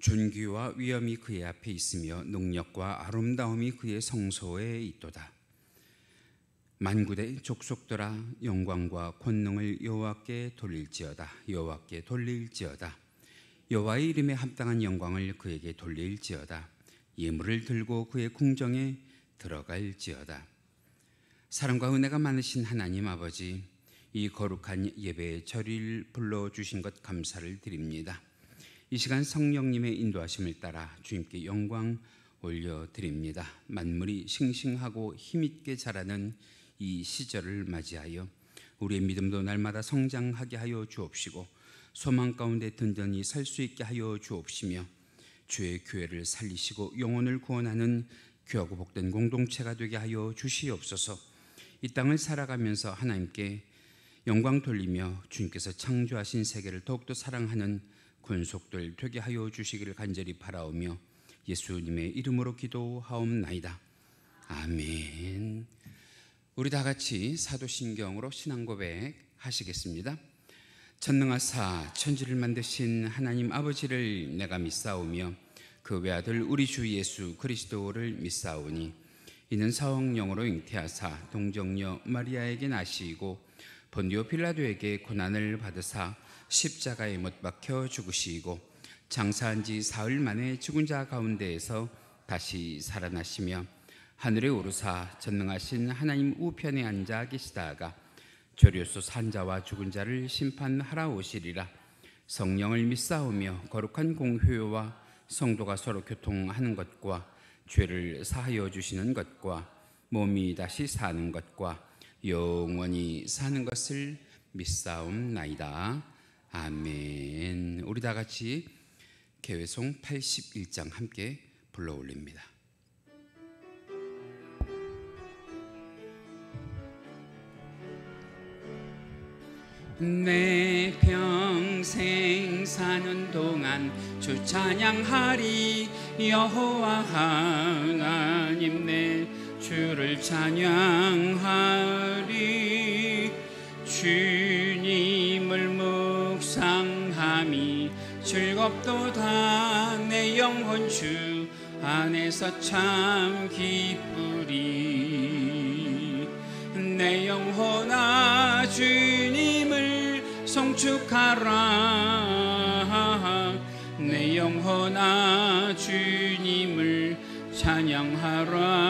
존귀와 위엄이 그의 앞에 있으며 능력과 아름다움이 그의 성소에 있도다. 만군의 족속들아 영광과 권능을 여호와께 돌릴지어다. 여호와께 돌릴지어다. 여호와의 이름에 합당한 영광을 그에게 돌릴지어다. 예물을 들고 그의 궁정에 들어갈지어다. 사랑과 은혜가 많으신 하나님 아버지, 이 거룩한 예배의 절일 불러주신 것 감사를 드립니다. 이 시간 성령님의 인도하심을 따라 주님께 영광 올려드립니다. 만물이 싱싱하고 힘있게 자라는 이 시절을 맞이하여 우리의 믿음도 날마다 성장하게 하여 주옵시고 소망 가운데 든든히 설 수 있게 하여 주옵시며 주의 교회를 살리시고 영혼을 구원하는 귀하고 복된 공동체가 되게 하여 주시옵소서. 이 땅을 살아가면서 하나님께 영광 돌리며 주님께서 창조하신 세계를 더욱더 사랑하는 권속들 되게 하여 주시기를 간절히 바라오며 예수님의 이름으로 기도하옵나이다. 아멘. 우리 다 같이 사도신경으로 신앙 고백 하시겠습니다. 전능하사 천지를 만드신 하나님 아버지를 내가 믿사오며 그 외아들 우리 주 예수 그리스도를 믿사오니 이는 성령으로 잉태하사 동정녀 마리아에게 나시고 본디오 빌라도에게 고난을 받으사 십자가에 못 박혀 죽으시고 장사한 지 사흘 만에 죽은 자 가운데에서 다시 살아나시며 하늘에 오르사 전능하신 하나님 우편에 앉아 계시다가 조류소 산자와 죽은 자를 심판하러 오시리라. 성령을 믿사오며 거룩한 공회와 성도가 서로 교통하는 것과 죄를 사하여 주시는 것과 몸이 다시 사는 것과 영원히 사는 것을 믿사옵나이다. 아멘. 우리 다 같이 개회송 81장 함께 불러 올립니다. 내 평생 사는 동안 주 찬양하리. 여호와 하나님 내 주를 찬양하리. 주님을 묵상함이 즐겁도다. 내 영혼 주 안에서 참 기쁘리. 내 영혼아 주님을 송축하라. 내 영혼아 주님을 찬양하라.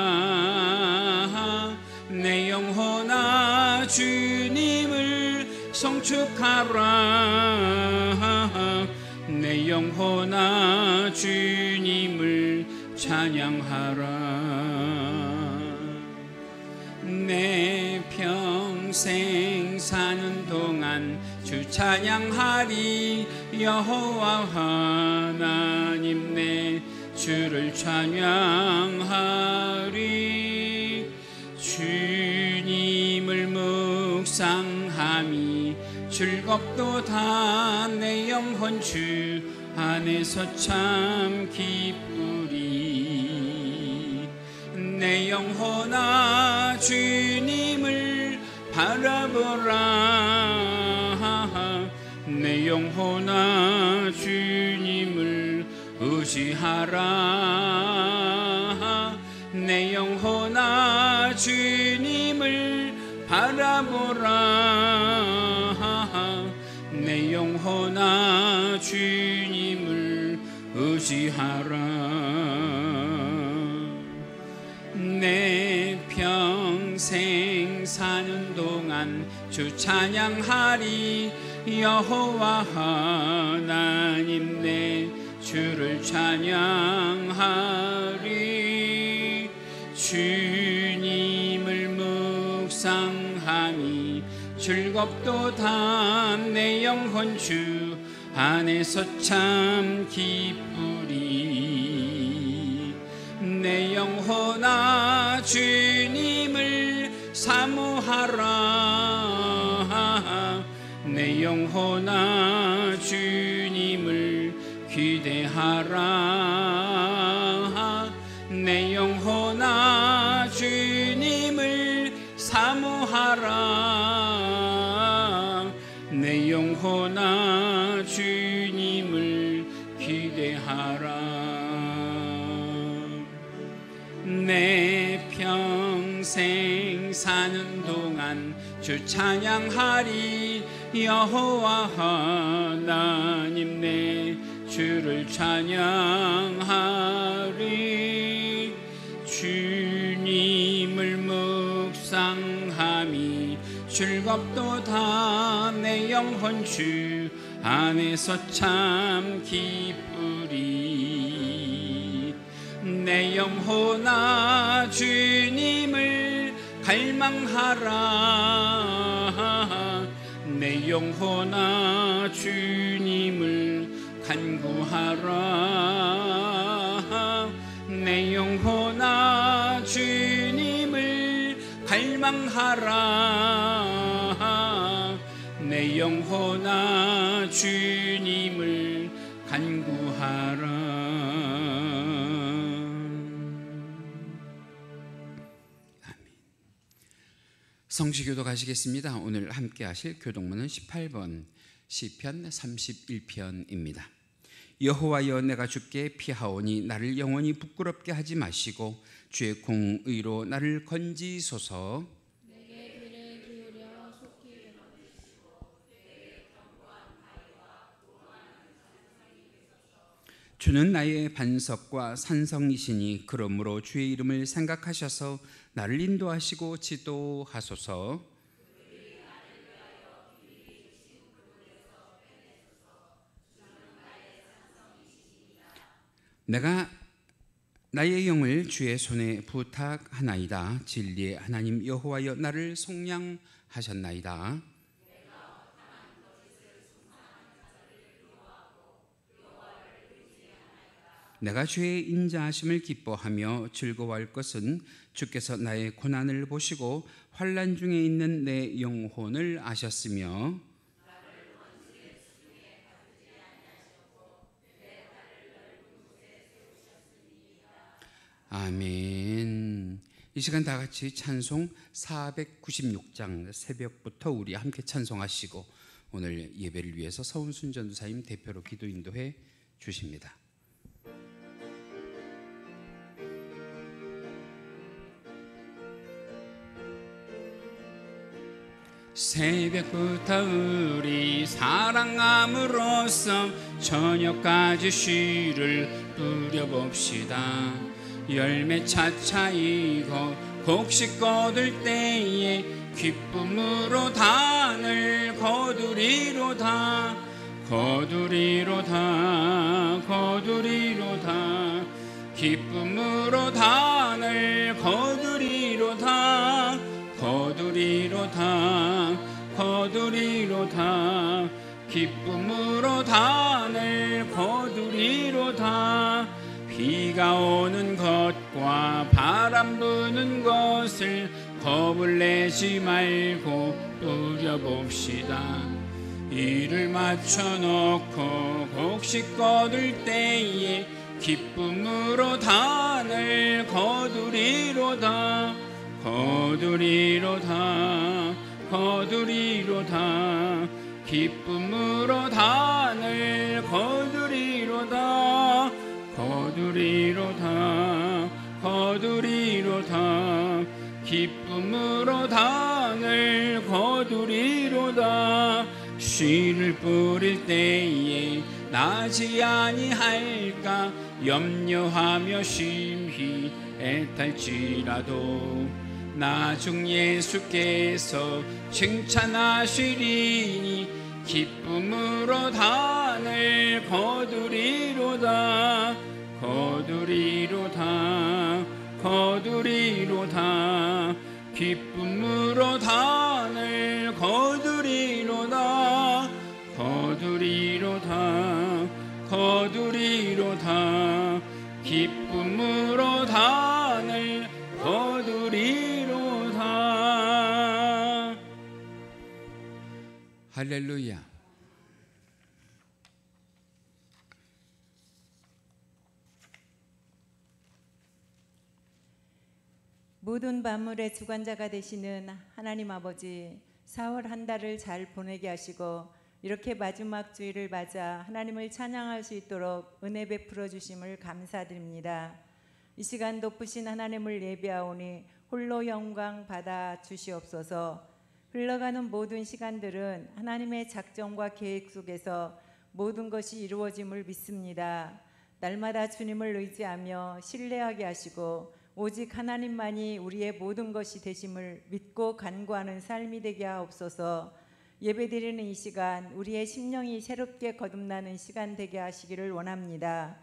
내 영혼아 주님을 송축하라. 내 영혼아 주님을 찬양하라. 내 평생 사는 동안 주 찬양하리. 여호와 하나님 내 주를 찬양하리. 주님을 묵상함이 즐겁도다. 내 영혼 주 안에서 참 기쁘리. 내 영혼아 주님을 바라보라. 내 영혼아 주님을 의지하라. 내 영혼아 주님을 바라보라. 내 영혼아 주님을 의지하라. 내 평생 사는 동안 주 찬양하리. 여호와 하나님 내 주를 찬양하리. 주님을 묵상함이 즐겁도다. 내 영혼 주 안에서 참 기쁘리. 내 영혼아 주님을 사모하라. 내 영혼아 주님을 기대하라. 내 영혼아 주님을 사모하라. 내 영혼아 주님을 기대하라. 내 평생 사는 동안 주 찬양하리. 여호와 하나님 내 주를 찬양하리. 주님을 묵상함이 즐겁도다. 내 영혼 주 안에서 참 기쁘리. 내 영혼아 주님을 갈망하라. 내 영혼아 주님을 간구하라. 내 영혼아 주님을 갈망하라. 내 영혼아 주님을 간구하라. 성시교도 가시겠습니다. 오늘 함께 하실 교독문은 18번 시편 31편입니다. 여호와여 내가 주께 피하오니 나를 영원히 부끄럽게 하지 마시고 주의 공의로 나를 건지소서. 내게 귀를 기울여 속히 들어주시고 내게 견고한 바위와 구원하는 산성이 되소서. 주는 나의 반석과 산성이시니 그러므로 주의 이름을 생각하셔서 나를 인도하시고 지도하소서. 내가 나의 영을 주의 손에 부탁하나이다. 진리의 하나님 여호와여 나를 속량하셨나이다. 내가 주의 인자하심을 기뻐하며 즐거워할 것은 주께서 나의 고난을 보시고 환난 중에 있는 내 영혼을 아셨으며 아멘. 이 시간 다 같이 찬송 496장 새벽부터 우리 함께 찬송하시고 오늘 예배를 위해서 서운순 전도사님 대표로 기도 인도해 주십니다. 새벽부터 우리 사랑함으로써 저녁까지 씨를 뿌려봅시다. 열매 차차이고 곡식 거둘 때에 기쁨으로 단을 거두리로다. 거두리로다. 거두리로다. 기쁨으로 단을 거두리로다. 거두리로다. 거두리로다. 기쁨으로 단을 거두리로다. 비가 오는 것과 바람 부는 것을 겁을 내지 말고 뿌려봅시다. 이를 맞춰놓고 곡식 거둘 때에 기쁨으로 단을 거두리로다. 거두리로다. 거두리로다. 기쁨으로 단을 거두리로다. 거두리로다. 거두리로다. 기쁨으로 단을 거두리로다. 씨를 뿌릴 때에 나지 아니할까 염려하며 심히 애탈지라도 나중 예수께서 칭찬하시리니 기쁨으로 단을 거두리로다. 거두리로다. 거두리로다. 기쁨으로 단을 거두리로다. 거두리로다. 거두리로다. 기쁨으로 단을 거두리로다. 할렐루야. 모든 만물의 주관자가 되시는 하나님 아버지, 4월 한 달을 잘 보내게 하시고 이렇게 마지막 주일을 맞아 하나님을 찬양할 수 있도록 은혜 베풀어 주심을 감사드립니다. 이 시간 높으신 하나님을 예배하오니 홀로 영광 받아 주시옵소서. 흘러가는 모든 시간들은 하나님의 작정과 계획 속에서 모든 것이 이루어짐을 믿습니다. 날마다 주님을 의지하며 신뢰하게 하시고 오직 하나님만이 우리의 모든 것이 되심을 믿고 간구하는 삶이 되게 하옵소서. 예배드리는 이 시간 우리의 심령이 새롭게 거듭나는 시간 되게 하시기를 원합니다.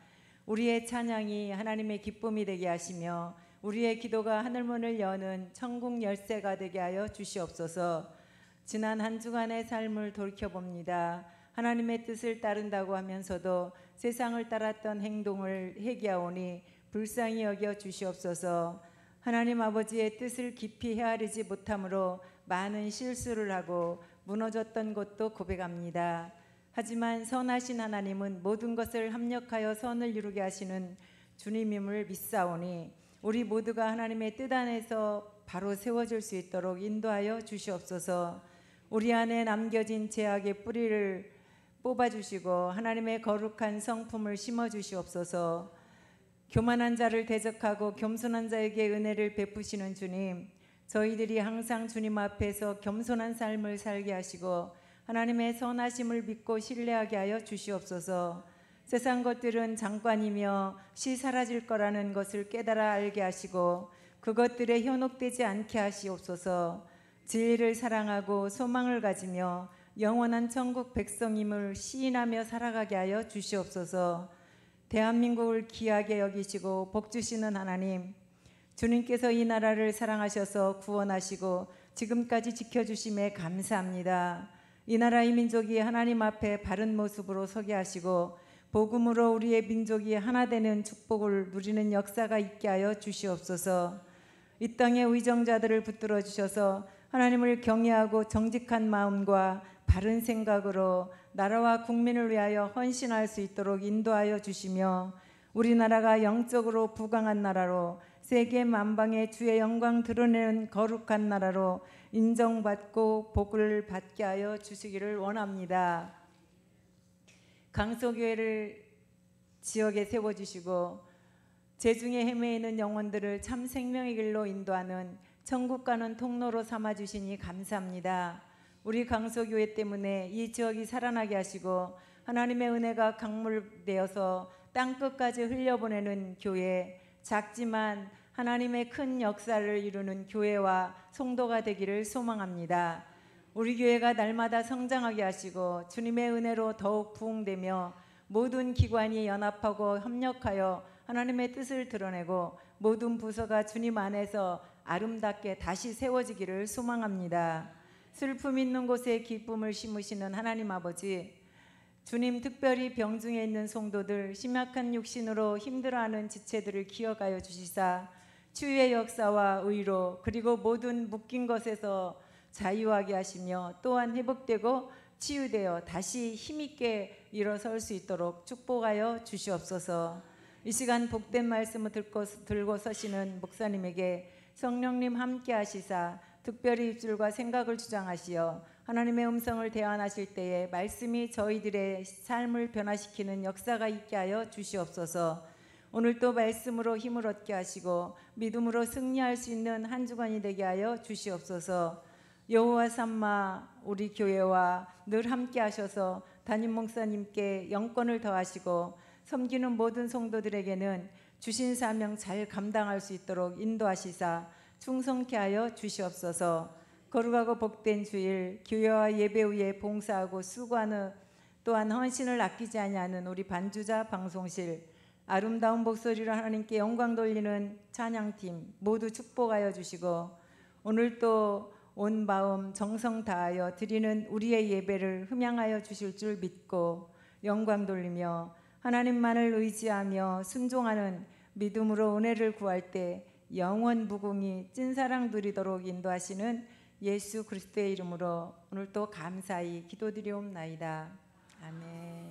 우리의 찬양이 하나님의 기쁨이 되게 하시며 우리의 기도가 하늘문을 여는 천국 열쇠가 되게 하여 주시옵소서. 지난 한 주간의 삶을 돌이켜봅니다. 하나님의 뜻을 따른다고 하면서도 세상을 따랐던 행동을 회개하오니 불쌍히 여겨 주시옵소서. 하나님 아버지의 뜻을 깊이 헤아리지 못함으로 많은 실수를 하고 무너졌던 것도 고백합니다. 하지만 선하신 하나님은 모든 것을 합력하여 선을 이루게 하시는 주님임을 믿사오니 우리 모두가 하나님의 뜻 안에서 바로 세워질 수 있도록 인도하여 주시옵소서. 우리 안에 남겨진 죄악의 뿌리를 뽑아주시고 하나님의 거룩한 성품을 심어주시옵소서. 교만한 자를 대적하고 겸손한 자에게 은혜를 베푸시는 주님, 저희들이 항상 주님 앞에서 겸손한 삶을 살게 하시고 하나님의 선하심을 믿고 신뢰하게 하여 주시옵소서. 세상 것들은 잠깐이며 시 사라질 거라는 것을 깨달아 알게 하시고 그것들에 현혹되지 않게 하시옵소서. 진리를 사랑하고 소망을 가지며 영원한 천국 백성임을 시인하며 살아가게 하여 주시옵소서. 대한민국을 귀하게 여기시고 복 주시는 하나님, 주님께서 이 나라를 사랑하셔서 구원하시고 지금까지 지켜주심에 감사합니다. 이 나라의 민족이 하나님 앞에 바른 모습으로 서게 하시고 복음으로 우리의 민족이 하나 되는 축복을 누리는 역사가 있게 하여 주시옵소서. 이 땅의 의정자들을 붙들어 주셔서 하나님을 경외하고 정직한 마음과 바른 생각으로 나라와 국민을 위하여 헌신할 수 있도록 인도하여 주시며 우리나라가 영적으로 부강한 나라로 세계 만방에 주의 영광 드러내는 거룩한 나라로 인정받고 복을 받게 하여 주시기를 원합니다. 강서교회를 지역에 세워주시고 제중에 헤매이는 영혼들을 참 생명의 길로 인도하는 천국 가는 통로로 삼아주시니 감사합니다. 우리 강서교회 때문에 이 지역이 살아나게 하시고 하나님의 은혜가 강물되어서 땅끝까지 흘려보내는 교회, 작지만 하나님의 큰 역사를 이루는 교회와 성도가 되기를 소망합니다. 우리 교회가 날마다 성장하게 하시고 주님의 은혜로 더욱 부흥되며 모든 기관이 연합하고 협력하여 하나님의 뜻을 드러내고 모든 부서가 주님 안에서 아름답게 다시 세워지기를 소망합니다. 슬픔 있는 곳에 기쁨을 심으시는 하나님 아버지, 주님 특별히 병중에 있는 성도들, 심약한 육신으로 힘들어하는 지체들을 기억하여 주시사 치유의 역사와 의로 그리고 모든 묶인 것에서 자유하게 하시며 또한 회복되고 치유되어 다시 힘있게 일어설 수 있도록 축복하여 주시옵소서. 이 시간 복된 말씀을 들고 서시는 목사님에게 성령님 함께 하시사 특별히 입술과 생각을 주장하시어 하나님의 음성을 대안하실 때에 말씀이 저희들의 삶을 변화시키는 역사가 있게 하여 주시옵소서. 오늘도 말씀으로 힘을 얻게 하시고 믿음으로 승리할 수 있는 한 주간이 되게 하여 주시옵소서. 여호와 삼마 우리 교회와 늘 함께 하셔서 담임 목사님께 영권을 더하시고 섬기는 모든 성도들에게는 주신 사명 잘 감당할 수 있도록 인도하시사 충성케 하여 주시옵소서. 거룩하고 복된 주일, 교회와 예배 후에 봉사하고 수고하는 또한 헌신을 아끼지 아니하는 우리 반주자 방송실, 아름다운 목소리로 하나님께 영광 돌리는 찬양팀 모두 축복하여 주시고 오늘도 온 마음 정성 다하여 드리는 우리의 예배를 흠양하여 주실 줄 믿고 영광 돌리며 하나님만을 의지하며 순종하는 믿음으로 은혜를 구할 때 영원 무궁히 찐사랑 누리도록 인도하시는 예수 그리스도의 이름으로 오늘도 감사히 기도드리옵나이다. 아멘.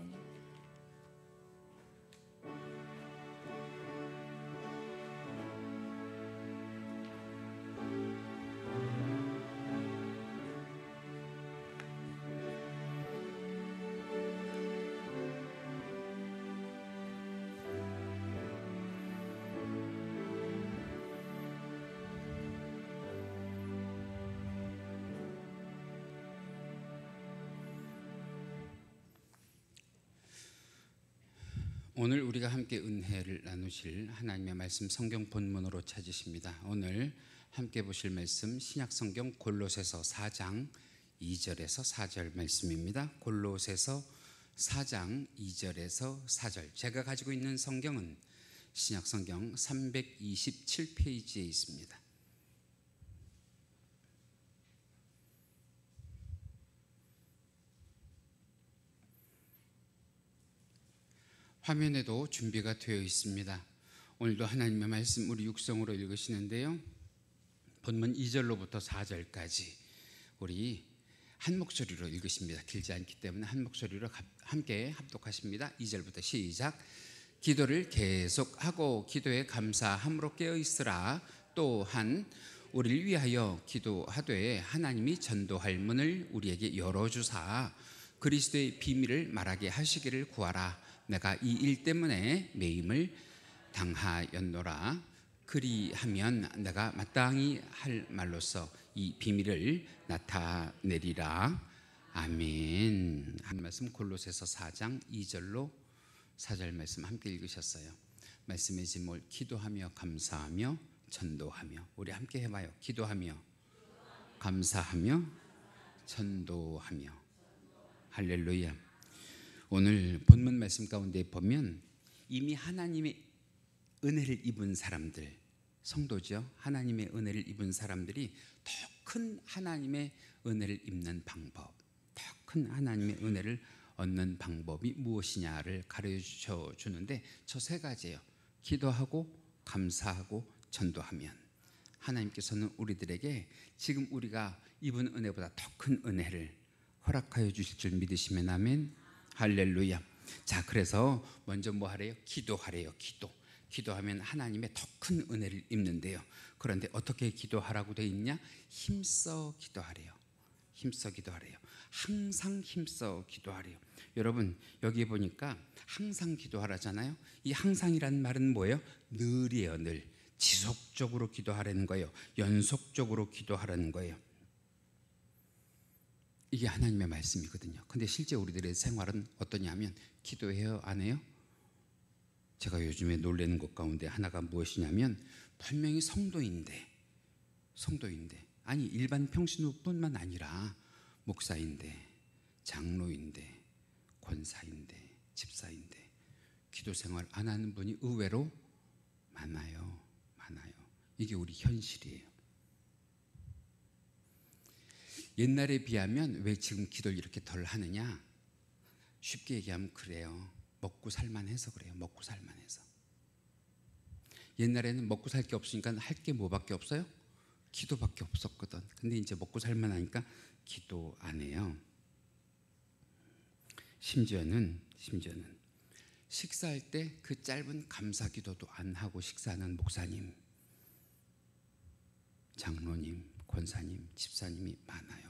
오늘 우리가 함께 은혜를 나누실 하나님의 말씀 성경 본문으로 찾으십니다. 오늘 함께 보실 말씀 신약 성경 골로새서 4장 2절에서 4절 말씀입니다. 골로새서 4장 2절에서 4절. 제가 가지고 있는 성경은 신약 성경 327페이지에 있습니다. 화면에도 준비가 되어 있습니다. 오늘도 하나님의 말씀 우리 육성으로 읽으시는데요. 본문 2절로부터 4절까지 우리 한 목소리로 읽으십니다. 길지 않기 때문에 한 목소리로 함께 합독하십니다. 2절부터 시작. 기도를 계속하고 기도에 감사함으로 깨어있으라. 또한 우리를 위하여 기도하되 하나님이 전도할 문을 우리에게 열어주사 그리스도의 비밀을 말하게 하시기를 구하라. 내가 이 일 때문에 매임을 당하였노라. 그리하면 내가 마땅히 할 말로서 이 비밀을 나타내리라. 아멘. 한 말씀 골로새서 4장 2절로 4절 말씀 함께 읽으셨어요. 말씀의 제목 기도하며 감사하며 전도하며. 우리 함께 해봐요. 기도하며 감사하며 전도하며. 할렐루야. 오늘 본문 말씀 가운데 보면 이미 하나님의 은혜를 입은 사람들, 성도죠. 하나님의 은혜를 입은 사람들이 더 큰 하나님의 은혜를 입는 방법, 더 큰 하나님의 은혜를 얻는 방법이 무엇이냐를 가르쳐 주는데 저 세 가지예요. 기도하고 감사하고 전도하면 하나님께서는 우리들에게 지금 우리가 입은 은혜보다 더 큰 은혜를 허락하여 주실 줄 믿으시면 아멘. 할렐루야. 자, 그래서 먼저 뭐 하래요? 기도하래요. 기도하면 하나님의 더 큰 은혜를 입는데요. 그런데 어떻게 기도하라고 되어 있냐? 힘써 기도하래요. 힘써 기도하래요. 항상 힘써 기도하래요. 여러분 여기 보니까 항상 기도하라잖아요. 이 항상이라는 말은 뭐예요? 늘이에요. 늘. 지속적으로 기도하라는 거예요. 연속적으로 기도하라는 거예요. 이게 하나님의 말씀이거든요. 근데 실제 우리들의 생활은 어떠냐면 기도해요? 안 해요? 제가 요즘에 놀라는 것 가운데 하나가 무엇이냐면 분명히 성도인데 아니 일반 평신우뿐만 아니라 목사인데 장로인데 권사인데 집사인데 기도 생활 안 하는 분이 의외로 많아요. 이게 우리 현실이에요. 옛날에 비하면 왜 지금 기도를 이렇게 덜 하느냐? 쉽게 얘기하면 그래요. 먹고 살만해서 그래요. 먹고 살만해서. 옛날에는 먹고 살 게 없으니까 할 게 뭐밖에 없어요? 기도밖에 없었거든. 근데 이제 먹고 살만하니까 기도 안 해요. 심지어는 식사할 때 그 짧은 감사 기도도 안 하고 식사하는 목사님, 장로님, 권사님, 집사님이 많아요.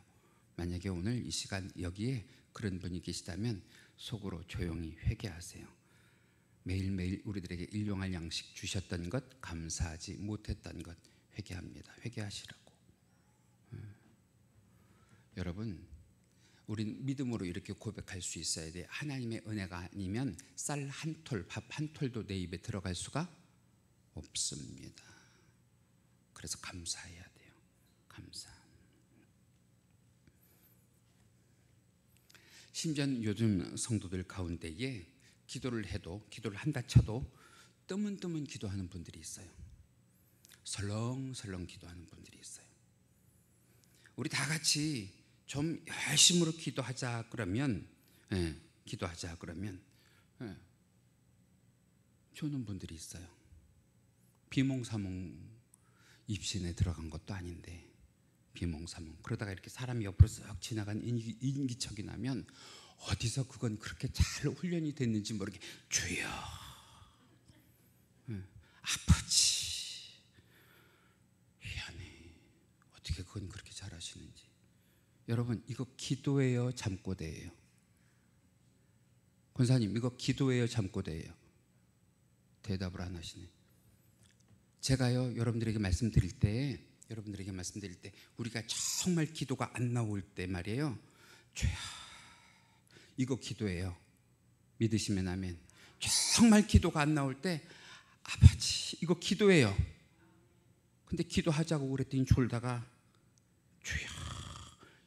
만약에 오늘 이 시간 여기에 그런 분이 계시다면 속으로 조용히 회개하세요. 매일매일 우리들에게 일용할 양식 주셨던 것, 감사하지 못했던 것 회개합니다. 회개하시라고. 여러분 우린 믿음으로 이렇게 고백할 수 있어야 돼요. 하나님의 은혜가 아니면 쌀 한 톨, 밥 한 톨도 내 입에 들어갈 수가 없습니다. 그래서 감사해야 돼요. 감사. 심지어 요즘 성도들 가운데에 기도를 한다 쳐도 뜨문뜨문 기도하는 분들이 있어요. 설렁설렁 기도하는 분들이 있어요. 우리 다 같이 좀 열심으로 기도하자 그러면 조는 분들이 있어요. 비몽사몽 입신에 들어간 것도 아닌데 비몽사몽 그러다가 이렇게 사람이 옆으로 쓱 지나간 인기척이 나면 어디서 그건 그렇게 잘 훈련이 됐는지 모르게 주여 아프지 미안해 어떻게 그건 그렇게 잘하시는지. 여러분 이거 기도예요 잠꼬대예요? 권사님 이거 기도예요 잠꼬대예요? 대답을 안 하시네. 제가요 여러분들에게 말씀드릴 때 우리가 정말 기도가 안 나올 때 말이에요. 주여 이거 기도예요. 믿으시면 아멘. 정말 기도가 안 나올 때 아버지 이거 기도해요. 근데 기도하자고 그랬더니 졸다가 주여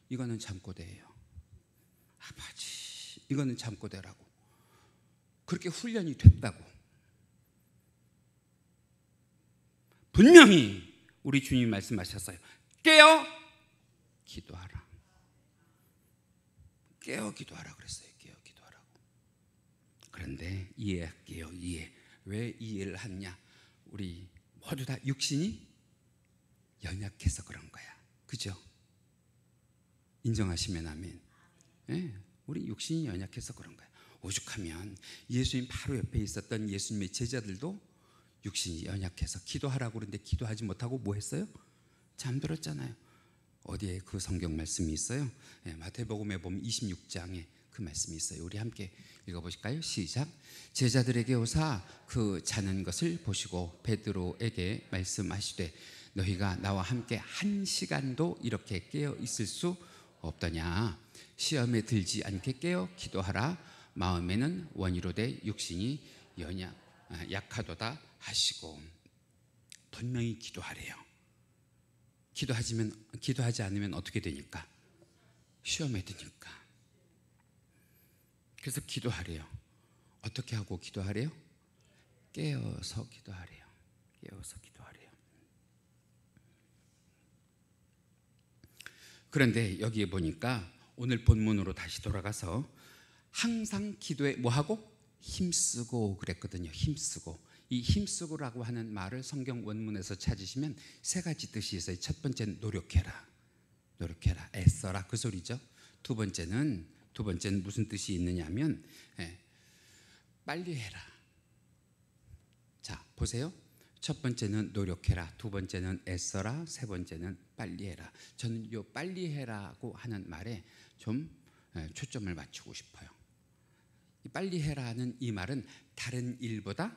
이거는 잠꼬대예요. 아버지 이거는 잠꼬대라고. 그렇게 훈련이 됐다고. 분명히 우리 주님 말씀하셨어요. 깨어 기도하라. 깨어 기도하라 그랬어요. 깨어 기도하라고. 그런데 이해할게요. 이해. 왜 이해를 하느냐? 우리 모두 다 육신이 연약해서 그런 거야. 그죠? 인정하시면 아멘. 네, 우리 육신이 연약해서 그런 거야. 오죽하면 예수님 바로 옆에 있었던 예수님의 제자들도 육신이 연약해서 기도하라고 그러는데 기도하지 못하고 뭐 했어요? 잠들었잖아요. 어디에 그 성경 말씀이 있어요? 네, 마태복음에 보면 26장에 그 말씀이 있어요. 우리 함께 읽어보실까요? 시작. 제자들에게 오사 그 자는 것을 보시고 베드로에게 말씀하시되 너희가 나와 함께 1시간도 이렇게 깨어 있을 수 없더냐. 시험에 들지 않게 깨어 기도하라. 마음에는 원이로되 육신이 약하도다 하시고. 분명히 기도하래요. 기도하지 않으면 어떻게 되니까? 시험에 드니까. 그래서 기도하래요. 어떻게 하고 기도하래요? 깨어서 기도하래요. 깨어서 기도하래요. 그런데 여기에 보니까 오늘 본문으로 다시 돌아가서 항상 기도에 뭐하고? 힘쓰고 그랬거든요. 힘쓰고. 이 힘쓰고라고 하는 말을 성경 원문에서 찾으시면 세 가지 뜻이 있어요. 첫 번째는 노력해라. 노력해라. 애써라. 그 소리죠. 두 번째는 무슨 뜻이 있느냐면 빨리 해라. 자, 보세요. 첫 번째는 노력해라. 두 번째는 애써라. 세 번째는 빨리 해라. 저는 이 빨리 해라고 하는 말에 좀 초점을 맞추고 싶어요. 이 빨리 해라는 이 말은 다른 일보다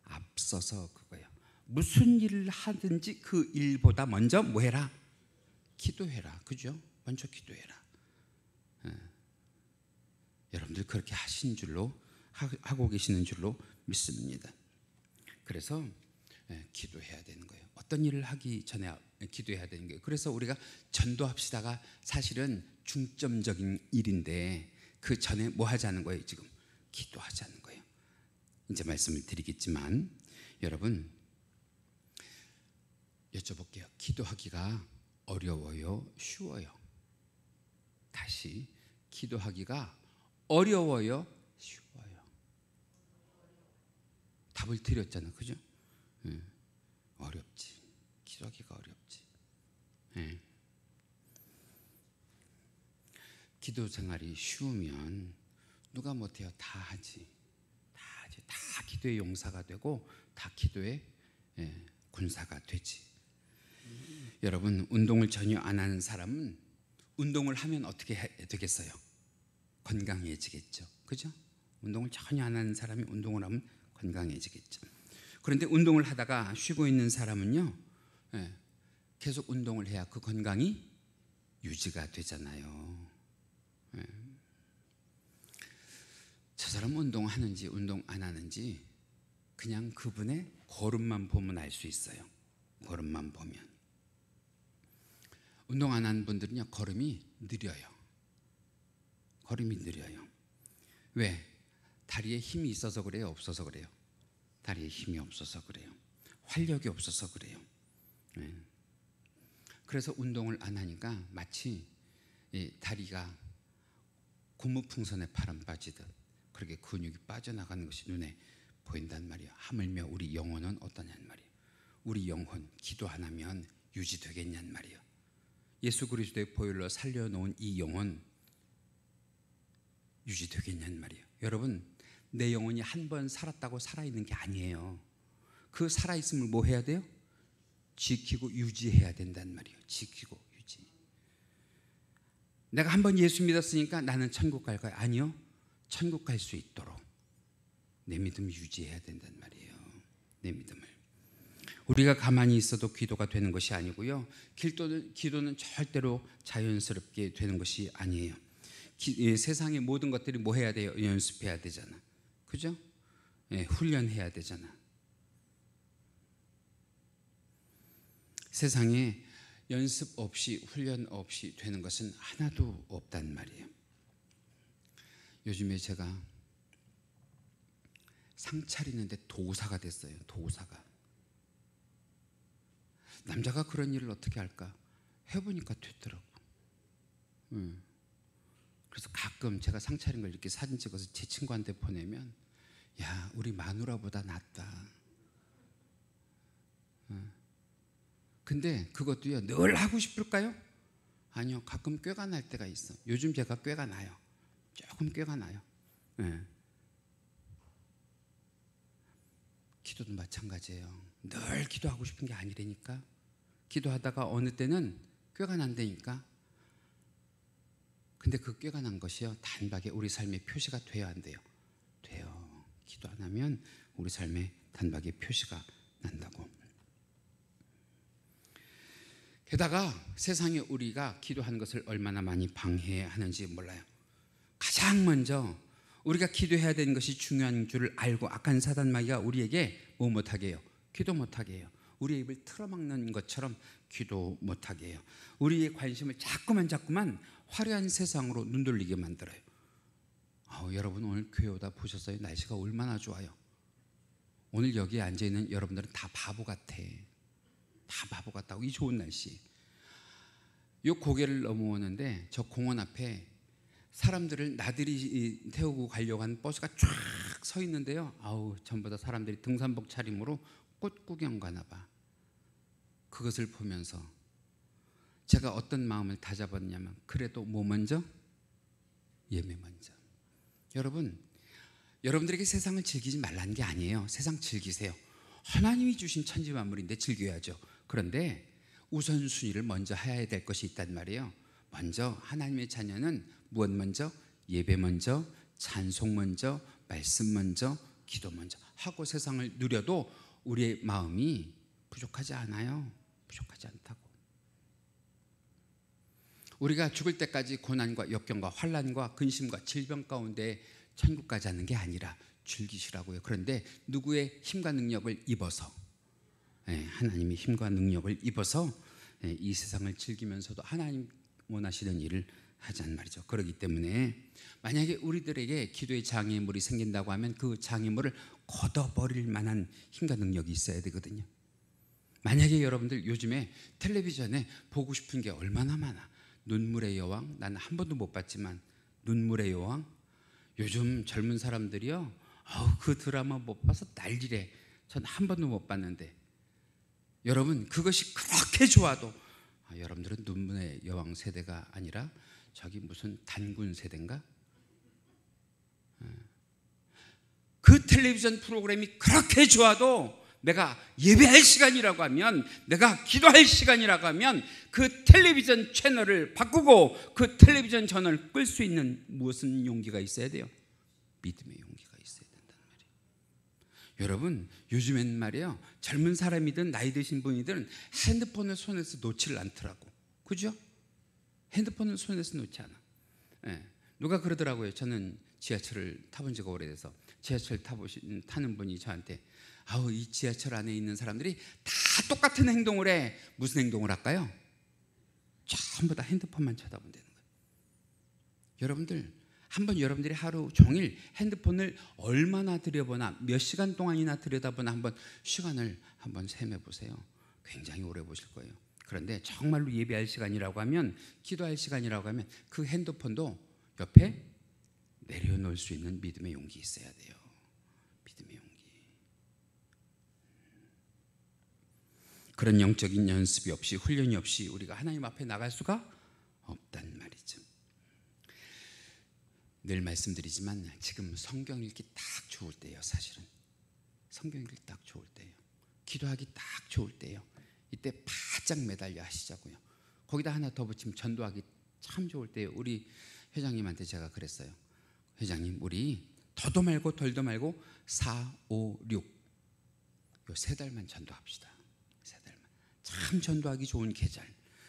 앞서서 그거예요. 무슨 일을 하든지 그 일보다 먼저 뭐 해라? 기도해라. 그죠? 먼저 기도해라. 여러분들 그렇게 하신 줄로 하고 계시는 줄로 믿습니다. 그래서 기도해야 되는 거예요. 어떤 일을 하기 전에 기도해야 되는 거예요. 그래서 우리가 전도합시다가 사실은 중점적인 일인데 그 전에 뭐 하자는 거예요? 지금 기도하자는 거예요. 이제 말씀을 드리겠지만 여러분 여쭤볼게요. 기도하기가 어려워요? 쉬워요? 다시 기도하기가 어려워요? 쉬워요? 답을 드렸잖아요. 그죠? 어렵지. 기도하기가 어렵지. 기도 생활이 쉬우면 누가 못해요? 다 하지. 다 기도의 용사가 되고 다 기도의 군사가 되지. 여러분 운동을 전혀 안 하는 사람은 운동을 하면 어떻게 되겠어요? 건강해지겠죠. 그죠? 운동을 전혀 안 하는 사람이 운동을 하면 건강해지겠죠. 그런데 운동을 하다가 쉬고 있는 사람은요 계속 운동을 해야 그 건강이 유지가 되잖아요. 저 사람 운동하는지 운동 안 하는지 그냥 그분의 걸음만 보면 알 수 있어요. 걸음만 보면. 운동 안 하는 분들은요 걸음이 느려요. 걸음이 느려요. 왜? 다리에 힘이 있어서 그래요? 없어서 그래요? 다리에 힘이 없어서 그래요. 활력이 없어서 그래요. 그래서 운동을 안 하니까 마치 이 다리가 고무풍선에 바람 빠지듯 그렇게 근육이 빠져나가는 것이 눈에 보인단 말이에요. 하물며 우리 영혼은 어떠냐는 말이에요. 우리 영혼 기도 안 하면 유지되겠냐는 말이에요. 예수 그리스도의 보혈로 살려놓은 이 영혼 유지되겠냐는 말이에요. 여러분 내 영혼이 한 번 살았다고 살아있는 게 아니에요. 그 살아있음을 뭐 해야 돼요? 지키고 유지해야 된단 말이에요. 지키고 유지. 내가 한 번 예수 믿었으니까 나는 천국 갈 거야. 아니요. 천국 갈 수 있도록 내 믿음을 유지해야 된단 말이에요. 내 믿음을. 우리가 가만히 있어도 기도가 되는 것이 아니고요. 기도는 절대로 자연스럽게 되는 것이 아니에요. 세상의 모든 것들이 뭐 해야 돼요? 연습해야 되잖아. 그죠? 훈련해야 되잖아. 세상에 연습 없이 훈련 없이 되는 것은 하나도 없단 말이에요. 요즘에 제가 상 차리는데 도사가 됐어요. 도사가. 남자가 그런 일을 어떻게 할까? 해보니까 됐더라고. 그래서 가끔 제가 상 차린 걸 이렇게 사진 찍어서 제 친구한테 보내면, 야, 우리 마누라보다 낫다. 근데 그것도요, 늘 하고 싶을까요? 아니요, 가끔 꾀가 날 때가 있어. 요즘 제가 꾀가 나요. 조금 꾀가 나요. 기도도 마찬가지예요. 늘 기도하고 싶은 게 아니라니까. 기도하다가 어느 때는 꾀가 난다니까. 근데 그 꾀가 난 것이요, 단박에 우리 삶의 표시가 돼야 안 돼요? 돼요. 기도 안 하면 우리 삶의 단박에 표시가 난다고. 게다가 세상에 우리가 기도하는 것을 얼마나 많이 방해하는지 몰라요. 가장 먼저 우리가 기도해야 되는 것이 중요한 줄을 알고 악한 사단마귀가 우리에게 뭐 못하게 해요? 기도 못하게 해요. 우리의 입을 틀어막는 것처럼 기도 못하게 해요. 우리의 관심을 자꾸만 화려한 세상으로 눈돌리게 만들어요. 여러분 오늘 교회 오다 보셨어요? 날씨가 얼마나 좋아요. 오늘 여기에 앉아있는 여러분들은 다 바보 같아. 다 바보 같다고. 이 좋은 날씨. 이 고개를 넘어오는데 저 공원 앞에 사람들을 나들이 태우고 가려고 하는 버스가 쫙 서 있는데요. 전부 다 사람들이 등산복 차림으로 꽃 구경 가나 봐. 그것을 보면서 제가 어떤 마음을 다잡았냐면, 그래도 뭐 먼저? 예배 먼저. 여러분들에게 세상을 즐기지 말라는 게 아니에요. 세상 즐기세요. 하나님이 주신 천지만물인데 즐겨야죠. 그런데 우선순위를 먼저 해야 될 것이 있단 말이에요. 먼저 하나님의 자녀는 무엇 먼저? 예배 먼저, 찬송 먼저, 말씀 먼저, 기도 먼저 하고 세상을 누려도 우리의 마음이 부족하지 않아요. 부족하지 않다고. 우리가 죽을 때까지 고난과 역경과 환난과 근심과 질병 가운데 천국 가자는 게 아니라 즐기시라고요. 그런데 누구의 힘과 능력을 입어서, 하나님의 힘과 능력을 입어서 이 세상을 즐기면서도 하나님 원하시는 일을 하자는 말이죠. 그렇기 때문에 만약에 우리들에게 기도의 장애물이 생긴다고 하면 그 장애물을 걷어버릴 만한 힘과 능력이 있어야 되거든요. 만약에 여러분들 요즘에 텔레비전에 보고 싶은 게 얼마나 많아. 눈물의 여왕, 나는 한 번도 못 봤지만 눈물의 여왕. 요즘 젊은 사람들이요, 그 드라마 못 봐서 난리래. 전 한 번도 못 봤는데. 여러분, 그것이 그렇게 좋아도 여러분들은 눈물의 여왕 세대가 아니라 저기 무슨 단군 세대인가? 그 텔레비전 프로그램이 그렇게 좋아도 내가 예배할 시간이라고 하면, 내가 기도할 시간이라고 하면 그 텔레비전 채널을 바꾸고 그 텔레비전 전원을 끌 수 있는 무슨 용기가 있어야 돼요? 믿음의 용기가 있어야 된다는 말이에요. 여러분, 요즘엔 말이에요, 젊은 사람이든 나이 드신 분이든 핸드폰을 손에서 놓지를 않더라고. 그죠? 핸드폰을 손에서 놓지 않아. 누가 그러더라고요. 저는 지하철을 타본 지가 오래돼서 지하철 타는 분이 저한테, 이 지하철 안에 있는 사람들이 다 똑같은 행동을 해. 무슨 행동을 할까요? 전부 다 핸드폰만 쳐다본다는 거예요. 여러분들, 한번 여러분들이 하루 종일 핸드폰을 얼마나 들여보나, 몇 시간 동안이나 들여다보나 한번 시간을 한번 셈해 보세요. 굉장히 오래 보실 거예요. 그런데 정말로 예배할 시간이라고 하면, 기도할 시간이라고 하면 그 핸드폰도 옆에 내려놓을 수 있는 믿음의 용기 있어야 돼요. 믿음의 용기. 그런 영적인 연습이 없이, 훈련이 없이 우리가 하나님 앞에 나갈 수가 없단 말이죠. 늘 말씀드리지만 지금 성경 읽기 딱 좋을 때예요. 사실은 성경 읽기 딱 좋을 때예요. 기도하기 딱 좋을 때예요. 이때 바짝 매달려 하시자고요. 거기다 하나 더 붙이면 전도하기 참 좋을 때예요. 우리 회장님한테 제가 그랬어요. 회장님, 우리 더도 말고 덜도 말고 4, 5, 6 요 3달만 전도합시다. 3달만. 참 전도하기 좋은 계절,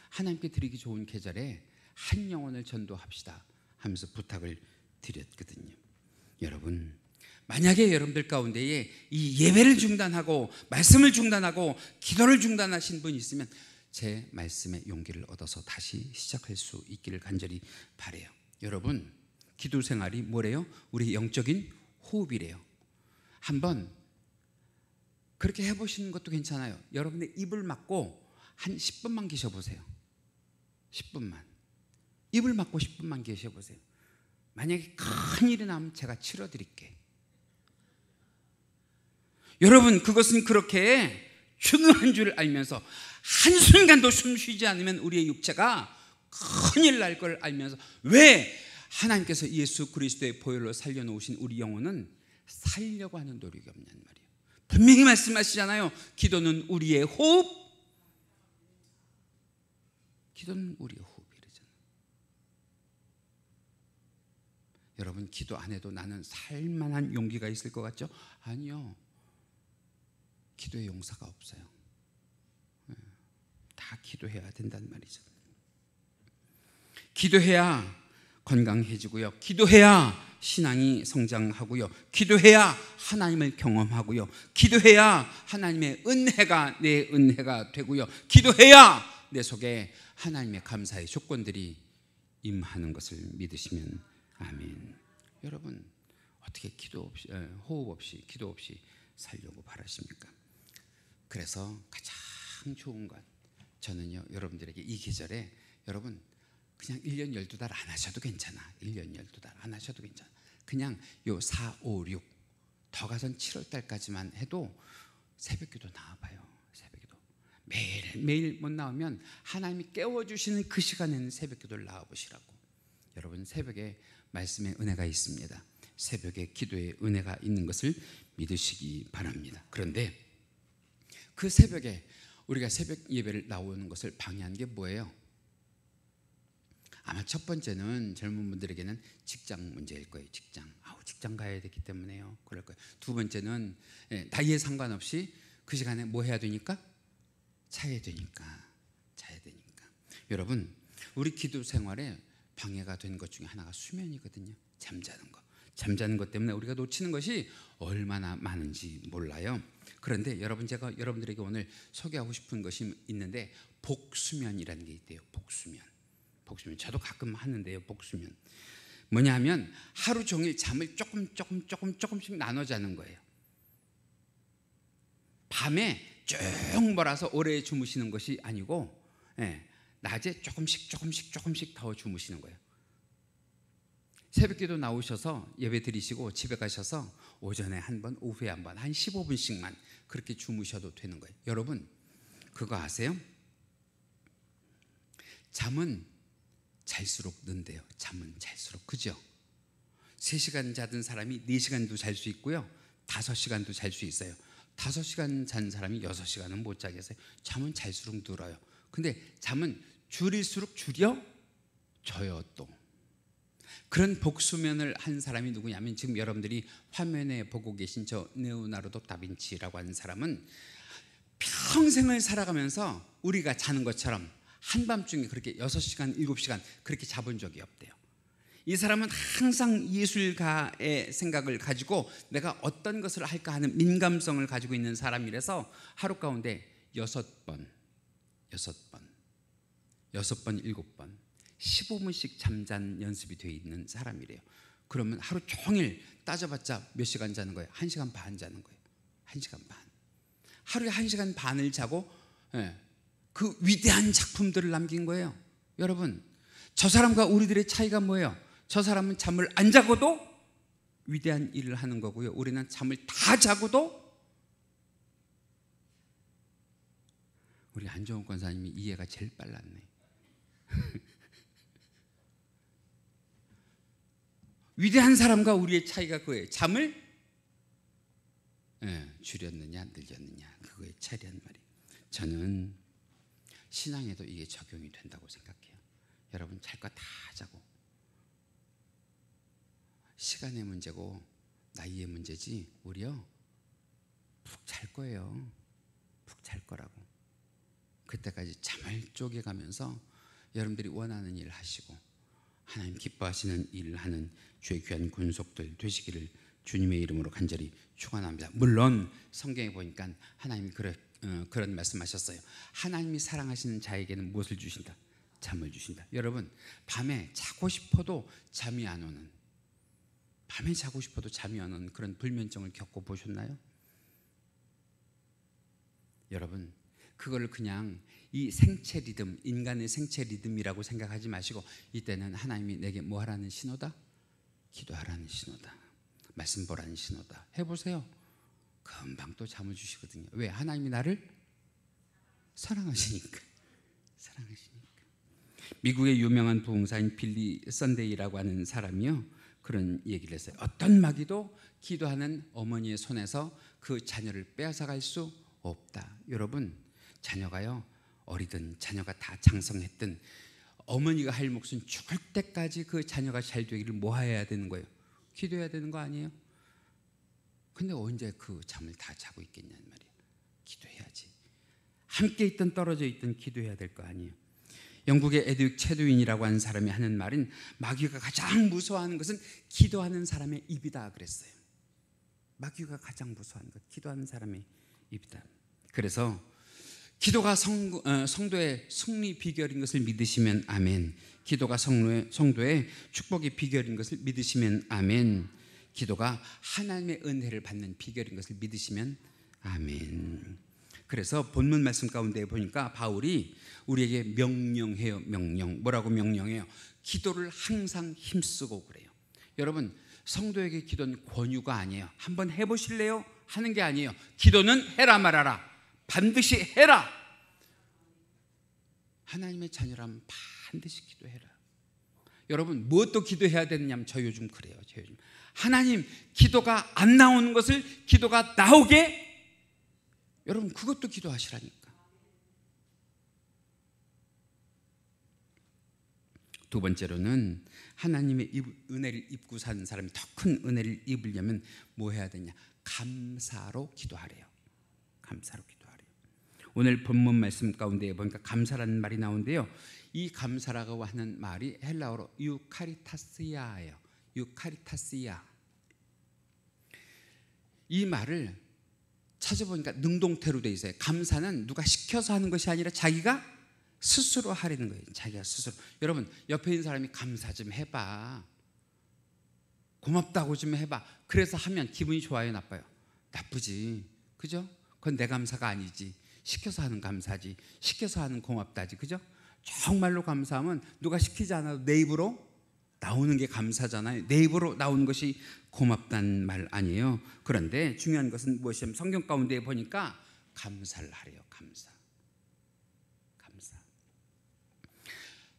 하나님께 드리기 좋은 계절에 한 영혼을 전도합시다 하면서 부탁을 드렸거든요. 여러분, 만약에 여러분들 가운데에 이 예배를 중단하고 말씀을 중단하고 기도를 중단하신 분이 있으면 제 말씀에 용기를 얻어서 다시 시작할 수 있기를 간절히 바라요. 여러분, 기도 생활이 뭐래요? 우리 영적인 호흡이래요. 한번 그렇게 해보시는 것도 괜찮아요. 여러분의 입을 막고 한 10분만 계셔보세요. 10분만. 입을 막고 10분만 계셔보세요. 만약에 큰일이 나면 제가 치러드릴게. 여러분, 그것은 그렇게 중요한 줄 알면서 한순간도 숨 쉬지 않으면 우리의 육체가 큰일 날 걸 알면서 왜 하나님께서 예수 그리스도의 보혈로 살려놓으신 우리 영혼은 살려고 하는 노력이 없냐는 말이에요. 분명히 말씀하시잖아요. 기도는 우리의 호흡. 기도는 우리의 호흡이래잖아요. 여러분, 기도 안 해도 나는 살만한 용기가 있을 것 같죠? 아니요. 기도의 용사가 없어요. 다 기도해야 된다는 말이죠. 기도해야 건강해지고요. 기도해야 신앙이 성장하고요. 기도해야 하나님을 경험하고요. 기도해야 하나님의 은혜가 내 은혜가 되고요. 기도해야 내 속에 하나님의 감사의 조건들이 임하는 것을 믿으시면 아멘. 여러분, 어떻게 기도 없이, 호흡 없이, 기도 없이 살려고 바라십니까? 그래서 가장 좋은 것, 저는요, 여러분들에게 이 계절에 여러분 그냥 1년 12달 안 하셔도 괜찮아. 1년 12달 안 하셔도 괜찮아. 그냥 요 4, 5, 6 더 가선 7월달까지만 해도 새벽기도 나와봐요. 새벽기도 매일 못 나오면 하나님이 깨워주시는 그 시간에는 새벽기도를 나와보시라고. 여러분, 새벽에 말씀의 은혜가 있습니다. 새벽에 기도의 은혜가 있는 것을 믿으시기 바랍니다. 그런데 그 새벽에 우리가 새벽 예배를 나오는 것을 방해한 게 뭐예요? 아마 첫 번째는 젊은 분들에게는 직장 문제일 거예요. 직장 가야 되기 때문에요. 그럴 거예요. 두 번째는 나이에 상관없이 그 시간에 뭐 해야 되니까? 자야 되니까. 여러분, 우리 기도 생활에 방해가 된 것 중에 하나가 수면이거든요. 잠자는 것 때문에 우리가 놓치는 것이 얼마나 많은지 몰라요. 그런데 여러분, 제가 여러분들에게 오늘 소개하고 싶은 것이 있는데 복수면이라는 게 있대요. 복수면. 저도 가끔 하는데요. 복수면 뭐냐 하면 하루 종일 잠을 조금씩 나눠 자는 거예요. 밤에 쭉 몰아서 오래 주무시는 것이 아니고 낮에 조금씩 더 주무시는 거예요. 새벽기도 나오셔서 예배 드리시고 집에 가셔서 오전에 한 번, 오후에 한 번, 한 15분씩만 그렇게 주무셔도 되는 거예요. 여러분, 그거 아세요? 잠은 잘수록 는데요. 잠은 잘수록, 그죠? 3시간 자던 사람이 4시간도 잘 수 있고요. 5시간도 잘 수 있어요. 5시간 잔 사람이 6시간은 못 자겠어요. 잠은 잘수록 늘어요. 근데 잠은 줄일수록 줄여져요. 또 그런 복수면을 한 사람이 누구냐면 지금 여러분들이 화면에 보고 계신 저 레오나르도 다빈치라고 하는 사람은 평생을 살아가면서 우리가 자는 것처럼 한밤중에 그렇게 6시간, 7시간 그렇게 자본 적이 없대요. 이 사람은 항상 예술가의 생각을 가지고 내가 어떤 것을 할까 하는 민감성을 가지고 있는 사람이라서 하루 가운데 6번, 7번 15분씩 잠잔 연습이 되어 있는 사람이래요. 그러면 하루 종일 따져봤자 몇 시간 자는 거예요? 1시간 반 자는 거예요. 1시간 반. 하루에 1시간 반을 자고 그 위대한 작품들을 남긴 거예요. 여러분, 저 사람과 우리들의 차이가 뭐예요? 저 사람은 잠을 안 자고도 위대한 일을 하는 거고요. 우리는 잠을 다 자고도, 우리 안정훈 권사님이 이해가 제일 빨랐네. 위대한 사람과 우리의 차이가 그거예요. 잠을 줄였느냐 늘렸느냐, 그거의 차이란 말이에요. 저는 신앙에도 이게 적용이 된다고 생각해요. 여러분, 잘 거 다 자고, 시간의 문제고 나이의 문제지 우리요 푹 잘 거예요. 푹 잘 거라고. 그때까지 잠을 쪼개가면서 여러분들이 원하는 일을 하시고 하나님 기뻐하시는 일을 하는 주의 귀한 군속들 되시기를 주님의 이름으로 간절히 축원합니다. 물론 성경에 보니까 하나님이 그런 말씀하셨어요. 하나님이 사랑하시는 자에게는 무엇을 주신다? 잠을 주신다. 여러분, 밤에 자고 싶어도 잠이 안 오는, 밤에 자고 싶어도 잠이 안 오는 그런 불면증을 겪어보셨나요? 여러분, 그걸 그냥 이 생체 리듬, 인간의 생체 리듬이라고 생각하지 마시고, 이때는 하나님이 내게 뭐 하라는 신호다? 기도하라는 신호다. 말씀 보라는 신호다. 해보세요. 금방 또 잠을 주시거든요. 왜? 하나님이 나를 사랑하시니까. 미국의 유명한 부흥사인 빌리 선데이라고 하는 사람이요, 그런 얘기를 했어요. 어떤 마귀도 기도하는 어머니의 손에서 그 자녀를 빼앗아갈 수 없다. 여러분, 자녀가요, 어리든 자녀가 다 장성했든 어머니가 할 몫은 죽을 때까지 그 자녀가 잘 되기를 뭐 해야 되는 거예요? 기도해야 되는 거 아니에요? 근데 언제 그 잠을 다 자고 있겠냐는 말이에요. 기도해야지. 함께 있든 떨어져 있든 기도해야 될 거 아니에요. 영국의 에드윅 체드윈이라고 하는 사람이 하는 말은 마귀가 가장 무서워하는 것은 기도하는 사람의 입이다 그랬어요. 마귀가 가장 무서워하는 것, 기도하는 사람의 입이다. 그래서 기도가 성도의 승리 비결인 것을 믿으시면 아멘. 기도가 성도의 축복의 비결인 것을 믿으시면 아멘. 기도가 하나님의 은혜를 받는 비결인 것을 믿으시면 아멘. 그래서 본문 말씀 가운데 보니까 바울이 우리에게 명령해요. 뭐라고 명령해요? 기도를 항상 힘쓰고 그래요. 여러분, 성도에게 기도는 권유가 아니에요. 한번 해보실래요? 하는 게 아니에요. 기도는 해라 말아라. 반드시 해라. 하나님의 자녀라면 반드시 기도해라. 여러분, 무엇도 기도해야 되느냐면 저 요즘 그래요. 하나님, 기도가 안 나오는 것을 기도가 나오게, 여러분 그것도 기도하시라니까. 두 번째로는 하나님의 은혜를 입고 사는 사람이 더 큰 은혜를 입으려면 뭐 해야 되냐? 감사로 기도하래요. 감사로 기도하래요. 오늘 본문 말씀 가운데 보니까 감사라는 말이 나오는데요, 이 감사라고 하는 말이 헬라어로 유카리타스야예요. 유카리타스야. 이 말을 찾아보니까 능동태로 되어 있어요. 감사는 누가 시켜서 하는 것이 아니라 자기가 스스로 하려는 거예요. 자기가 스스로. 여러분, 옆에 있는 사람이 감사 좀 해봐, 고맙다고 좀 해봐. 그래서 하면 기분이 좋아요, 나빠요? 나쁘지. 그죠? 그건 내 감사가 아니지. 시켜서 하는 감사지. 시켜서 하는 고맙다지. 그죠? 정말로 감사하면 누가 시키지 않아도 내 입으로 나오는 게 감사잖아요. 내 입으로 나오는 것이 고맙다는 말 아니에요. 그런데 중요한 것은 무엇이냐면 성경 가운데 보니까 감사를 하래요. 감사.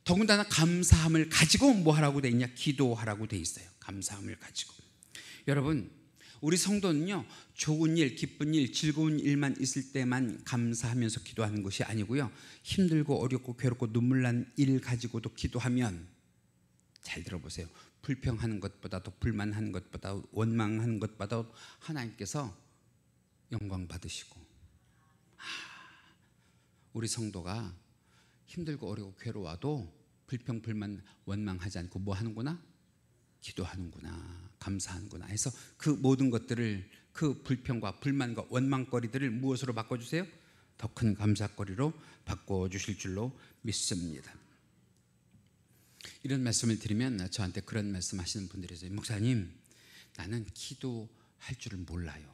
더군다나 감사함을 가지고 뭐 하라고 돼 있냐? 기도하라고 돼 있어요. 감사함을 가지고. 여러분, 우리 성도는요, 좋은 일, 기쁜 일, 즐거운 일만 있을 때만 감사하면서 기도하는 것이 아니고요, 힘들고 어렵고 괴롭고 눈물 난 일 가지고도 기도하면, 잘 들어보세요, 불평하는 것보다도, 불만하는 것보다, 원망하는 것보다 하나님께서 영광 받으시고, 우리 성도가 힘들고 어렵고 괴로워도 불평, 불만, 원망하지 않고 뭐 하는구나? 기도하는구나, 감사하는구나 해서 그 모든 것들을, 그 불평과 불만과 원망거리들을 무엇으로 바꿔주세요? 더 큰 감사거리로 바꿔주실 줄로 믿습니다. 이런 말씀을 드리면 저한테 그런 말씀 하시는 분들이 있어요. 목사님, 나는 기도할 줄을 몰라요.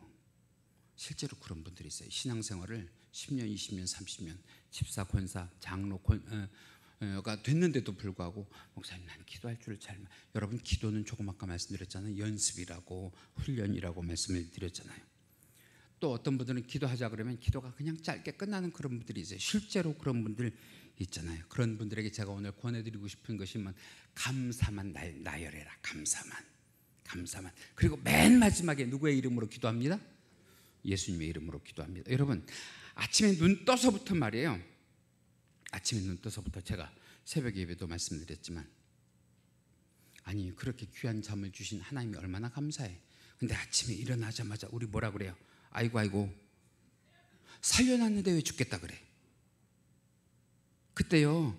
실제로 그런 분들이 있어요. 신앙생활을 10년, 20년, 30년 집사, 권사, 장로가 됐는데도 불구하고 목사님, 난 기도할 줄을 잘 몰라요. 여러분, 기도는 조금 아까 말씀드렸잖아요. 연습이라고, 훈련이라고 말씀을 드렸잖아요. 또 어떤 분들은 기도하자 그러면 기도가 그냥 짧게 끝나는 그런 분들이 있어요. 실제로 그런 분들 있잖아요. 그런 분들에게 제가 오늘 권해드리고 싶은 것이 감사만 나열해라. 감사만. 그리고 맨 마지막에 누구의 이름으로 기도합니다? 예수님의 이름으로 기도합니다. 여러분, 아침에 눈 떠서부터 말이에요. 아침에 눈 떠서부터 제가 새벽 예배도 말씀드렸지만, 아니 그렇게 귀한 잠을 주신 하나님이 얼마나 감사해. 근데 아침에 일어나자마자 우리 뭐라 그래요? 아이고 살려놨는데 왜 죽겠다 그래? 그때요,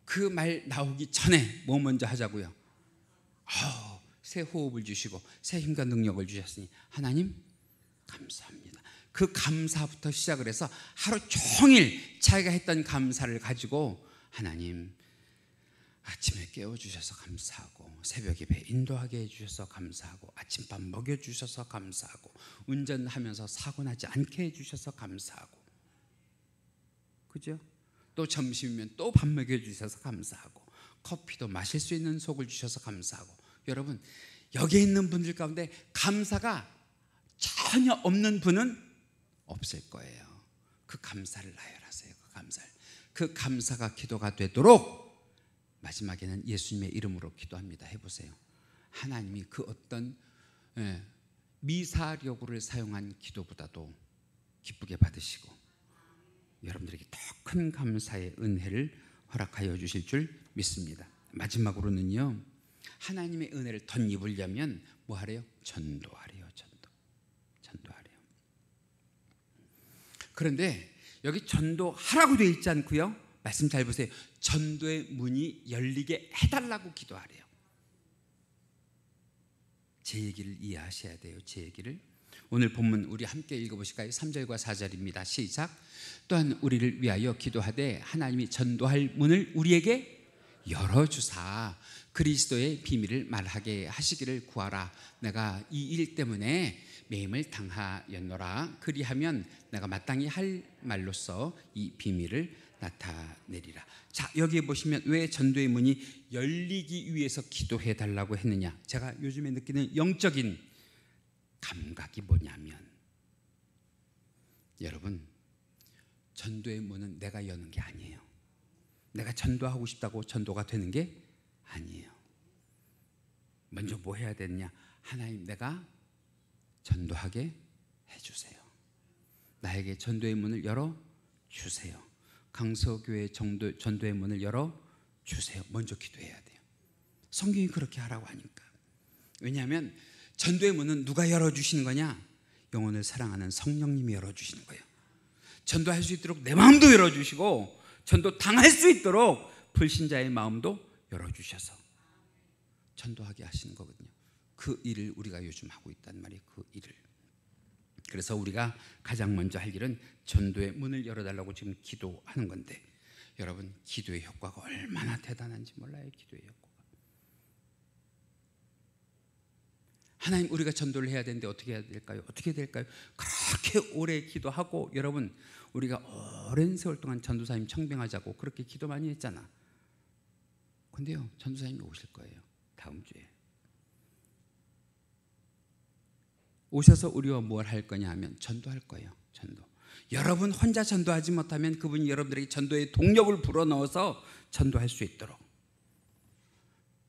그 말 나오기 전에 뭐 먼저 하자고요? 새 호흡을 주시고 새 힘과 능력을 주셨으니 하나님 감사합니다. 그 감사부터 시작을 해서 하루 종일 자기가 했던 감사를 가지고 하나님 아침에 깨워주셔서 감사하고 새벽 예배 인도하게 해주셔서 감사하고 아침밥 먹여주셔서 감사하고 운전하면서 사고 나지 않게 해주셔서 감사하고, 그죠? 또 점심이면 또 밥 먹여주셔서 감사하고 커피도 마실 수 있는 속을 주셔서 감사하고. 여러분, 여기에 있는 분들 가운데 감사가 전혀 없는 분은 없을 거예요. 그 감사를 나열하세요. 그 감사가 기도가 되도록 마지막에는 예수님의 이름으로 기도합니다. 해보세요. 하나님이 그 어떤 미사력을 사용한 기도보다도 기쁘게 받으시고 여러분들에게 더 큰 감사의 은혜를 허락하여 주실 줄 믿습니다. 마지막으로는요, 하나님의 은혜를 덧입으려면 뭐 하래요? 전도하래요. 전도하래요. 그런데 여기 전도하라고 되어 있지 않고요, 말씀 잘 보세요. 전도의 문이 열리게 해달라고 기도하래요. 제 얘기를 이해하셔야 돼요. 제 얘기를. 오늘 본문 우리 함께 읽어보실까요? 3절과 4절입니다. 시작. 또한 우리를 위하여 기도하되 하나님이 전도할 문을 우리에게 열어주사 그리스도의 비밀을 말하게 하시기를 구하라. 내가 이 일 때문에 매임을 당하였노라. 그리하면 내가 마땅히 할 말로써 이 비밀을 나타내리라. 자, 여기에 보시면 왜 전도의 문이 열리기 위해서 기도해 달라고 했느냐. 제가 요즘에 느끼는 영적인 감각이 뭐냐면, 여러분, 전도의 문은 내가 여는 게 아니에요. 내가 전도하고 싶다고 전도가 되는 게 아니에요. 먼저 뭐 해야 되느냐. 하나님, 내가 전도하게 해주세요. 나에게 전도의 문을 열어주세요. 강서교회 전도의 문을 열어주세요. 먼저 기도해야 돼요. 성경이 그렇게 하라고 하니까. 왜냐하면 전도의 문은 누가 열어주시는 거냐? 영혼을 사랑하는 성령님이 열어주시는 거예요. 전도할 수 있도록 내 마음도 열어주시고 전도 당할 수 있도록 불신자의 마음도 열어주셔서 전도하게 하시는 거거든요. 그 일을 우리가 요즘 하고 있단 말이에요. 그 일을. 그래서 우리가 가장 먼저 할 일은 전도의 문을 열어달라고 지금 기도하는 건데, 여러분, 기도의 효과가 얼마나 대단한지 몰라요. 기도의 효과가. 하나님, 우리가 전도를 해야 되는데 어떻게 해야 될까요? 어떻게 될까요? 그렇게 오래 기도하고, 여러분, 우리가 오랜 세월 동안 전도사님 청빙하자고 그렇게 기도 많이 했잖아. 근데요, 전도사님이 오실 거예요. 다음 주에. 오셔서 우리와 뭘 할 거냐 하면 전도할 거예요. 전도. 여러분 혼자 전도하지 못하면 그분이 여러분들에게 전도의 동력을 불어넣어서 전도할 수 있도록.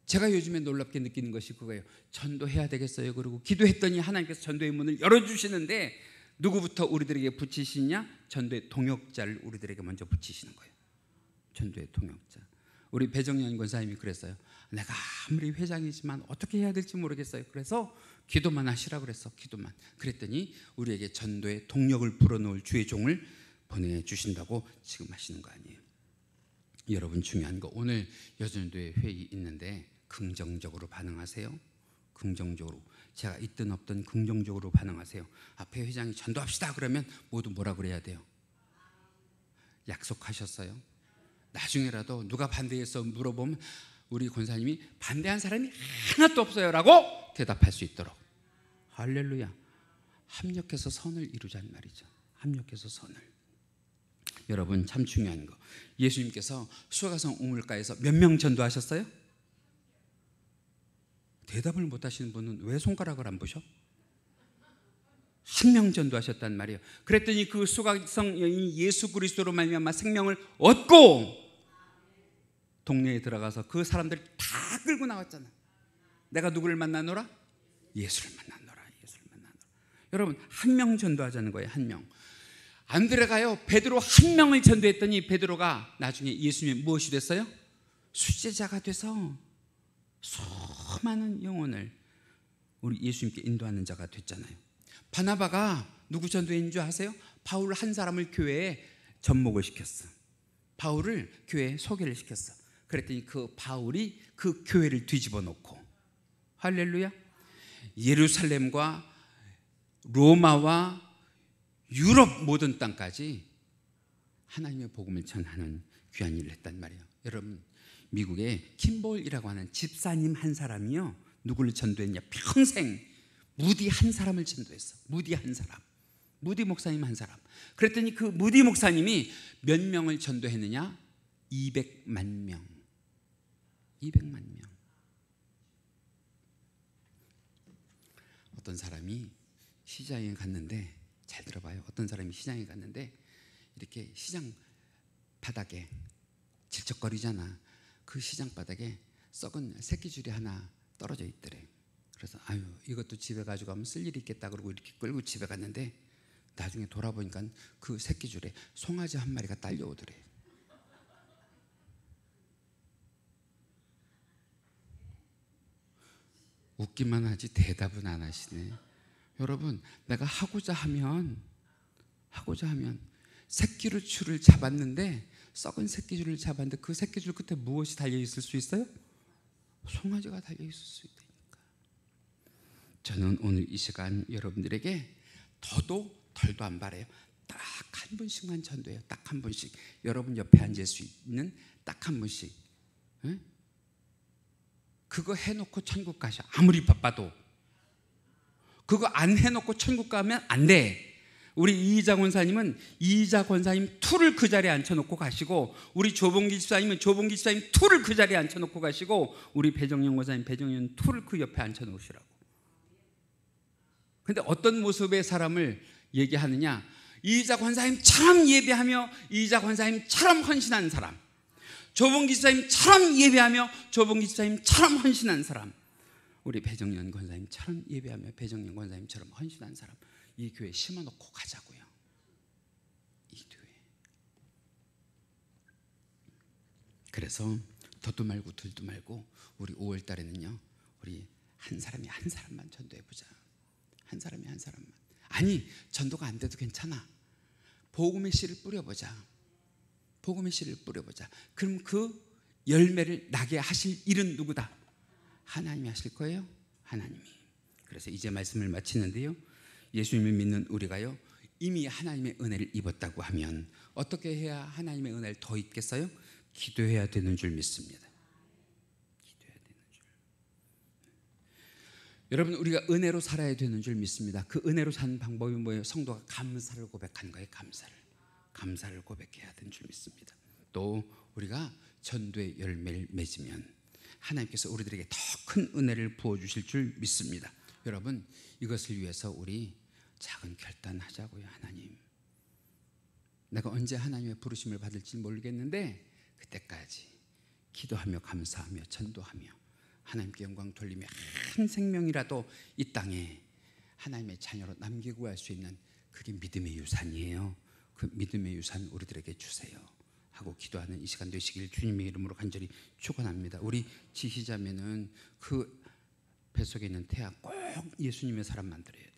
제가 요즘에 놀랍게 느끼는 것이 그거예요. 전도해야 되겠어요. 그리고 기도했더니 하나님께서 전도의 문을 열어주시는데 누구부터 우리들에게 붙이시냐? 전도의 동역자를 우리들에게 먼저 붙이시는 거예요. 전도의 동역자. 우리 배정연 권사님이 그랬어요. 내가 아무리 회장이지만 어떻게 해야 될지 모르겠어요. 그래서 기도만 하시라 그랬어. 기도만. 그랬더니 우리에게 전도의 동력을 불어넣을 주의 종을 보내주신다고 지금 하시는 거 아니에요. 여러분, 중요한 거, 오늘 여전도의 회의 있는데 긍정적으로 반응하세요. 긍정적으로. 제가 있든 없든 긍정적으로 반응하세요. 앞에 회장이 전도합시다 그러면 모두 뭐라 그래야 돼요? 약속하셨어요? 나중에라도 누가 반대해서 물어보면 우리 권사님이 반대한 사람이 하나도 없어요 라고 대답할 수 있도록. 할렐루야. 합력해서 선을 이루자는 말이죠. 합력해서 선을. 여러분, 참 중요한 거, 예수님께서 수가성 우물가에서 몇 명 전도하셨어요? 대답을 못 하시는 분은 왜 손가락을 안 보셔? 한 명 전도하셨단 말이에요. 그랬더니 그 수가성 여인이 예수 그리스도로 말미암아 생명을 얻고 동네에 들어가서 그 사람들 다 끌고 나왔잖아. 내가 누구를 만나노라? 예수를 만나노라. 예수를 만나노라. 여러분, 한 명 전도하자는 거예요. 한 명. 안드레가요, 베드로 한 명을 전도했더니 베드로가 나중에 예수님의 무엇이 됐어요? 수제자가 돼서 수많은 영혼을 우리 예수님께 인도하는 자가 됐잖아요. 바나바가 누구 전도인 줄 아세요? 바울 한 사람을 교회에 접목을 시켰어. 바울을 교회에 소개를 시켰어. 그랬더니 그 바울이 그 교회를 뒤집어 놓고 할렐루야. 예루살렘과 로마와 유럽 모든 땅까지 하나님의 복음을 전하는 귀한 일을 했단 말이에요. 여러분, 미국에 킴볼이라고 하는 집사님 한 사람이요, 누구를 전도했냐? 평생 무디 한 사람을 전도했어. 무디 한 사람, 무디 목사님 한 사람. 그랬더니 그 무디 목사님이 몇 명을 전도했느냐? 200만 명. 200만 명. 어떤 사람이 시장에 갔는데, 잘 들어봐요. 어떤 사람이 시장에 갔는데 이렇게 시장 바닥에 질척거리잖아. 그 시장 바닥에 썩은 새끼줄이 하나 떨어져 있더래. 그래서 아유, 이것도 집에 가져가면 쓸 일이 있겠다 그러고 이렇게 끌고 집에 갔는데, 나중에 돌아보니까 그 새끼줄에 송아지 한 마리가 딸려오더래. 웃기만 하지 대답은 안 하시네. 여러분, 내가 하고자 하면 새끼줄을 잡았는데, 썩은 새끼줄을 잡았는데 그 새끼줄 끝에 무엇이 달려 있을 수 있어요? 송아지가 달려 있을 수 있다니까. 저는 오늘 이 시간 여러분들에게 더도 덜도 안 바래요. 딱 한 분씩만 전도해요. 딱 한 분씩. 여러분 옆에 앉을 수 있는 딱 한 분씩. 응? 그거 해놓고 천국 가셔. 아무리 바빠도. 그거 안 해놓고 천국 가면 안 돼. 우리 이희자 권사님은 이희자 권사님 투를 그 자리에 앉혀놓고 가시고, 우리 조봉기 집사님은 조봉기 집사님 투를 그 자리에 앉혀놓고 가시고, 우리 배정연 권사님 배정연 투를 그 옆에 앉혀놓으시라고. 근데 어떤 모습의 사람을 얘기하느냐? 이희자 권사님처럼 예배하며 이희자 권사님처럼 헌신한 사람, 조봉기 집사님처럼 예배하며 조봉기 집사님처럼 헌신한 사람, 우리 배정연 권사님처럼 예배하며 배정연 권사님처럼 헌신한 사람, 이 교회에 심어놓고 가자고요. 이 교회. 그래서 더도 말고 둘도 말고 우리 5월 달에는요, 우리 한 사람이 한 사람만 전도해보자. 한 사람이 한 사람만. 아니, 전도가 안 돼도 괜찮아. 복음의 씨를 뿌려보자. 복음의 씨를 뿌려보자. 그럼 그 열매를 나게 하실 일은 누구다? 하나님이 하실 거예요. 하나님이. 그래서 이제 말씀을 마치는데요, 예수님을 믿는 우리가요, 이미 하나님의 은혜를 입었다고 하면 어떻게 해야 하나님의 은혜를 더 입겠어요? 기도해야 되는 줄 믿습니다. 기도해야 되는 줄. 여러분, 우리가 은혜로 살아야 되는 줄 믿습니다. 그 은혜로 사는 방법이 뭐예요? 성도가 감사를 고백하는 거예요. 감사를 고백해야 되는 줄 믿습니다. 또 우리가 전도의 열매를 맺으면 하나님께서 우리들에게 더 큰 은혜를 부어주실 줄 믿습니다. 여러분, 이것을 위해서 우리 작은 결단하자고요. 하나님, 내가 언제 하나님의 부르심을 받을지 모르겠는데 그때까지 기도하며 감사하며 전도하며 하나님께 영광 돌리며 한 생명이라도 이 땅에 하나님의 자녀로 남기고 갈 수 있는, 그게 믿음의 유산이에요. 그 믿음의 유산 우리들에게 주세요 하고 기도하는 이 시간 되시길 주님의 이름으로 간절히 축원합니다. 우리 지희자매는 그 뱃속에 있는 태아 꼭 예수님의 사람 만들어야 돼.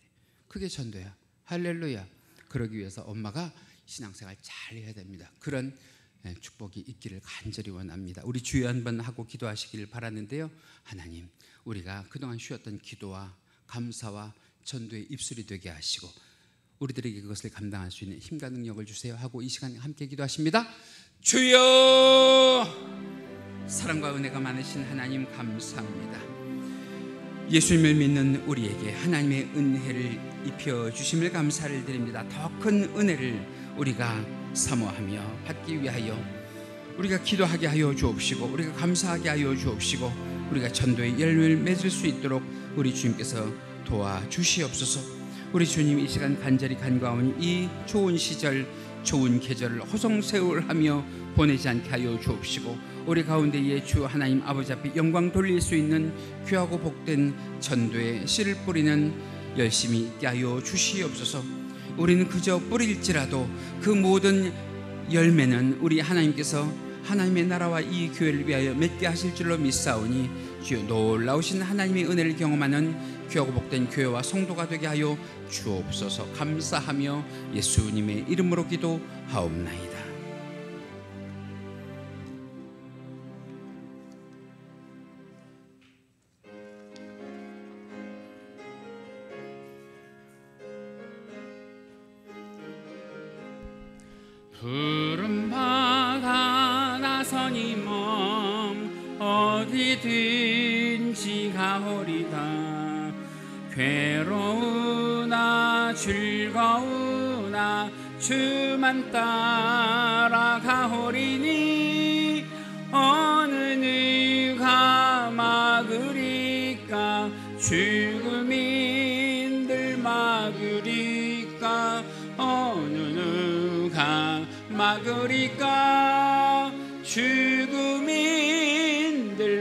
그게 전도야. 할렐루야. 그러기 위해서 엄마가 신앙생활 잘 해야 됩니다. 그런 축복이 있기를 간절히 원합니다. 우리 주여 한번 하고 기도하시길 바라는데요, 하나님, 우리가 그동안 쉬었던 기도와 감사와 전도의 입술이 되게 하시고 우리들에게 그것을 감당할 수 있는 힘과 능력을 주세요 하고 이 시간 함께 기도하십니다. 주여, 사랑과 은혜가 많으신 하나님 감사합니다. 예수님을 믿는 우리에게 하나님의 은혜를 입혀주심을 감사를 드립니다. 더 큰 은혜를 우리가 사모하며 받기 위하여 우리가 기도하게 하여 주옵시고, 우리가 감사하게 하여 주옵시고, 우리가 전도의 열매를 맺을 수 있도록 우리 주님께서 도와주시옵소서. 우리 주님, 이 시간 간절히 간구하오니 이 좋은 시절, 좋은 계절을 호성세월하며 보내지 않게 하여 주옵시고, 우리 가운데에 주 하나님 아버지 앞에 영광 돌릴 수 있는 귀하고 복된 전도의 씨를 뿌리는 열심히 있게 하여 주시옵소서. 우리는 그저 뿌릴지라도 그 모든 열매는 우리 하나님께서 하나님의 나라와 이 교회를 위하여 맺게 하실 줄로 믿사오니, 주여 놀라우신 하나님의 은혜를 경험하는 귀하고 복된 교회와 성도가 되게 하여 주옵소서. 감사하며 예수님의 이름으로 기도하옵나이다. 푸른 바다 나선이 몸 어디든지 가오리다. 괴로우나 즐거우나 주만 따라가오리니 어느 누가 막으리까 죽음인들 막으리까 어느 누가 막으리까 죽음인들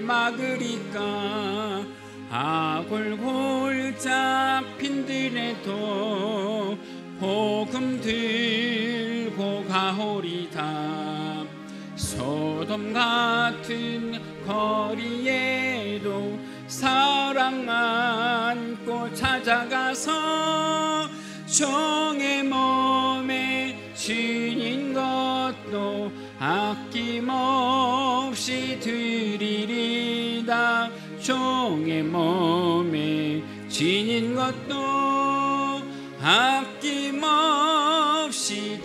막으리까 아골골 잡힌 들에도 복음 들고 가오리다. 소돔 같은 거리에도 사랑 안고 찾아가서 종의 몸에 지닌 것도 아낌없이 드리리다. 종의 몸에 지닌 것도 아낌없이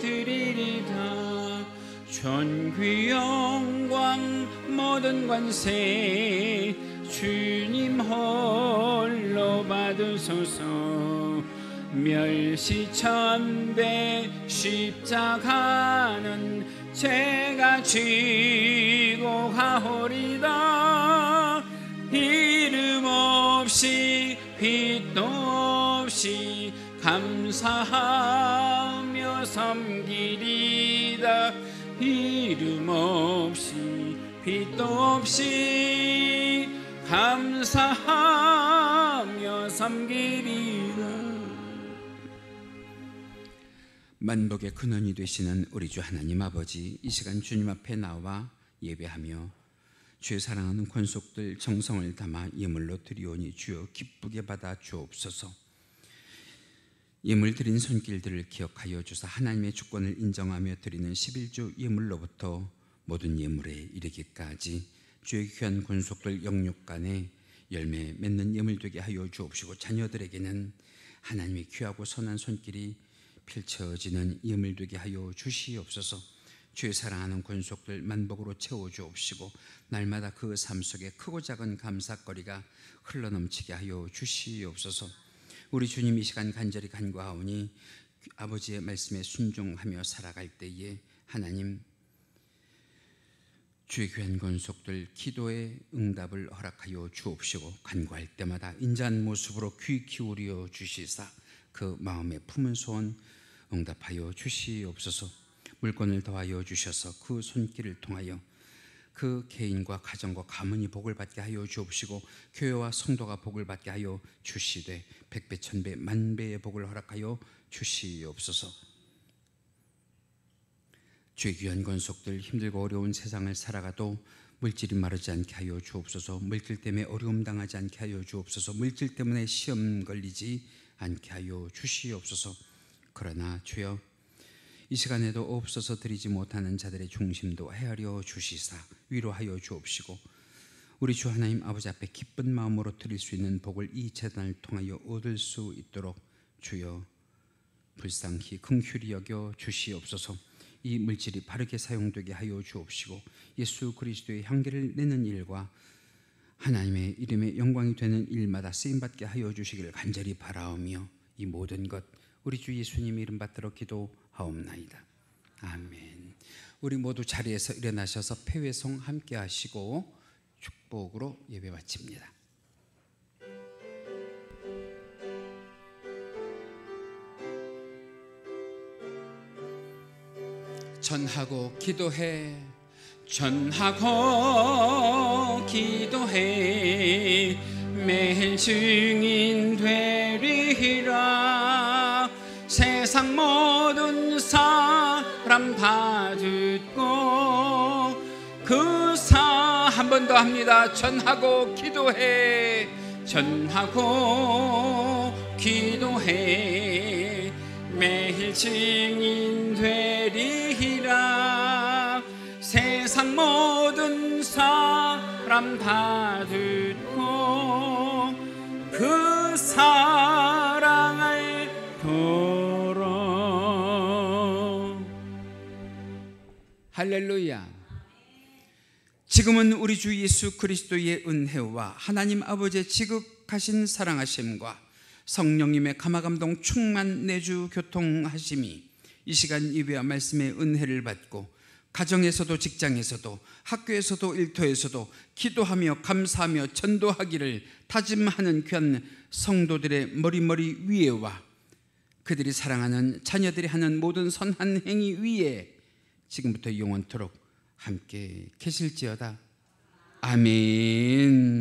드리리다. 존귀 영광 모든 관세 주님 홀로 받으소서. 멸시천대 십자가는 제가 지고 가오리다. 이름 없이 빛도 없이 감사하며 섬기리다. 이름 없이 빛도 없이 감사하며 섬기리다. 만복의 근원이 되시는 우리 주 하나님 아버지, 이 시간 주님 앞에 나와 예배하며 주의 사랑하는 권속들 정성을 담아 예물로 드리오니 주여 기쁘게 받아 주옵소서. 예물 드린 손길들을 기억하여 주사 하나님의 주권을 인정하며 드리는 11조 예물로부터 모든 예물에 이르기까지 주의 귀한 권속들 영육간에 열매 맺는 예물 되게 하여 주옵시고, 자녀들에게는 하나님의 귀하고 선한 손길이 펼쳐지는 예물 되게 하여 주시옵소서. 주의 사랑하는 권속들 만복으로 채워 주옵시고, 날마다 그 삶 속에 크고 작은 감사거리가 흘러넘치게 하여 주시옵소서. 우리 주님, 이 시간 간절히 간구하오니 아버지의 말씀에 순종하며 살아갈 때에 하나님 주의 귀한 권속들 기도의 응답을 허락하여 주옵시고, 간구할 때마다 인자한 모습으로 귀 기울여 주시사 그 마음에 품은 소원 응답하여 주시옵소서. 물건을 더하여 주셔서 그 손길을 통하여 그 개인과 가정과 가문이 복을 받게 하여 주옵시고, 교회와 성도가 복을 받게 하여 주시되 백배 천배 만배의 복을 허락하여 주시옵소서. 주의 귀한 권속들 힘들고 어려운 세상을 살아가도 물질이 마르지 않게 하여 주옵소서. 물질 때문에 어려움 당하지 않게 하여 주옵소서. 물질 때문에 시험 걸리지 않게 하여 주시옵소서. 그러나 주여, 이 시간에도 없어서 드리지 못하는 자들의 중심도 헤아려 주시사 위로하여 주옵시고, 우리 주 하나님 아버지 앞에 기쁜 마음으로 드릴 수 있는 복을 이 재단을 통하여 얻을 수 있도록 주여 불쌍히 긍휼히 여겨 주시옵소서. 이 물질이 바르게 사용되게 하여 주옵시고, 예수 그리스도의 향기를 내는 일과 하나님의 이름의 영광이 되는 일마다 쓰임받게 하여 주시기를 간절히 바라오며, 이 모든 것 우리 주 예수님 이름 받들어 기도하옵나이다. 아멘. 우리 모두 자리에서 일어나셔서 폐회송 함께 하시고 축복으로 예배 마칩니다. 전하고 기도해, 전하고 기도해, 매일 증인 되리라. 세상 모든 사람 다 듣고 그 한 번 더 합니다. 전하고 기도해, 전하고 기도해, 매일 증인 되리라. 세상 모든 사람 다 듣고 그 사랑을 도록. 할렐루야. 지금은 우리 주 예수 그리스도의 은혜와 하나님 아버지의 지극하신 사랑하심과 성령님의 감화감동 충만 내주 교통하심이 이 시간 예배와 말씀의 은혜를 받고 가정에서도 직장에서도 학교에서도 일터에서도 기도하며 감사하며 전도하기를 다짐하는 귀한 성도들의 머리머리 위에와 그들이 사랑하는 자녀들이 하는 모든 선한 행위 위에 지금부터 영원토록 함께 계실지어다. 아멘.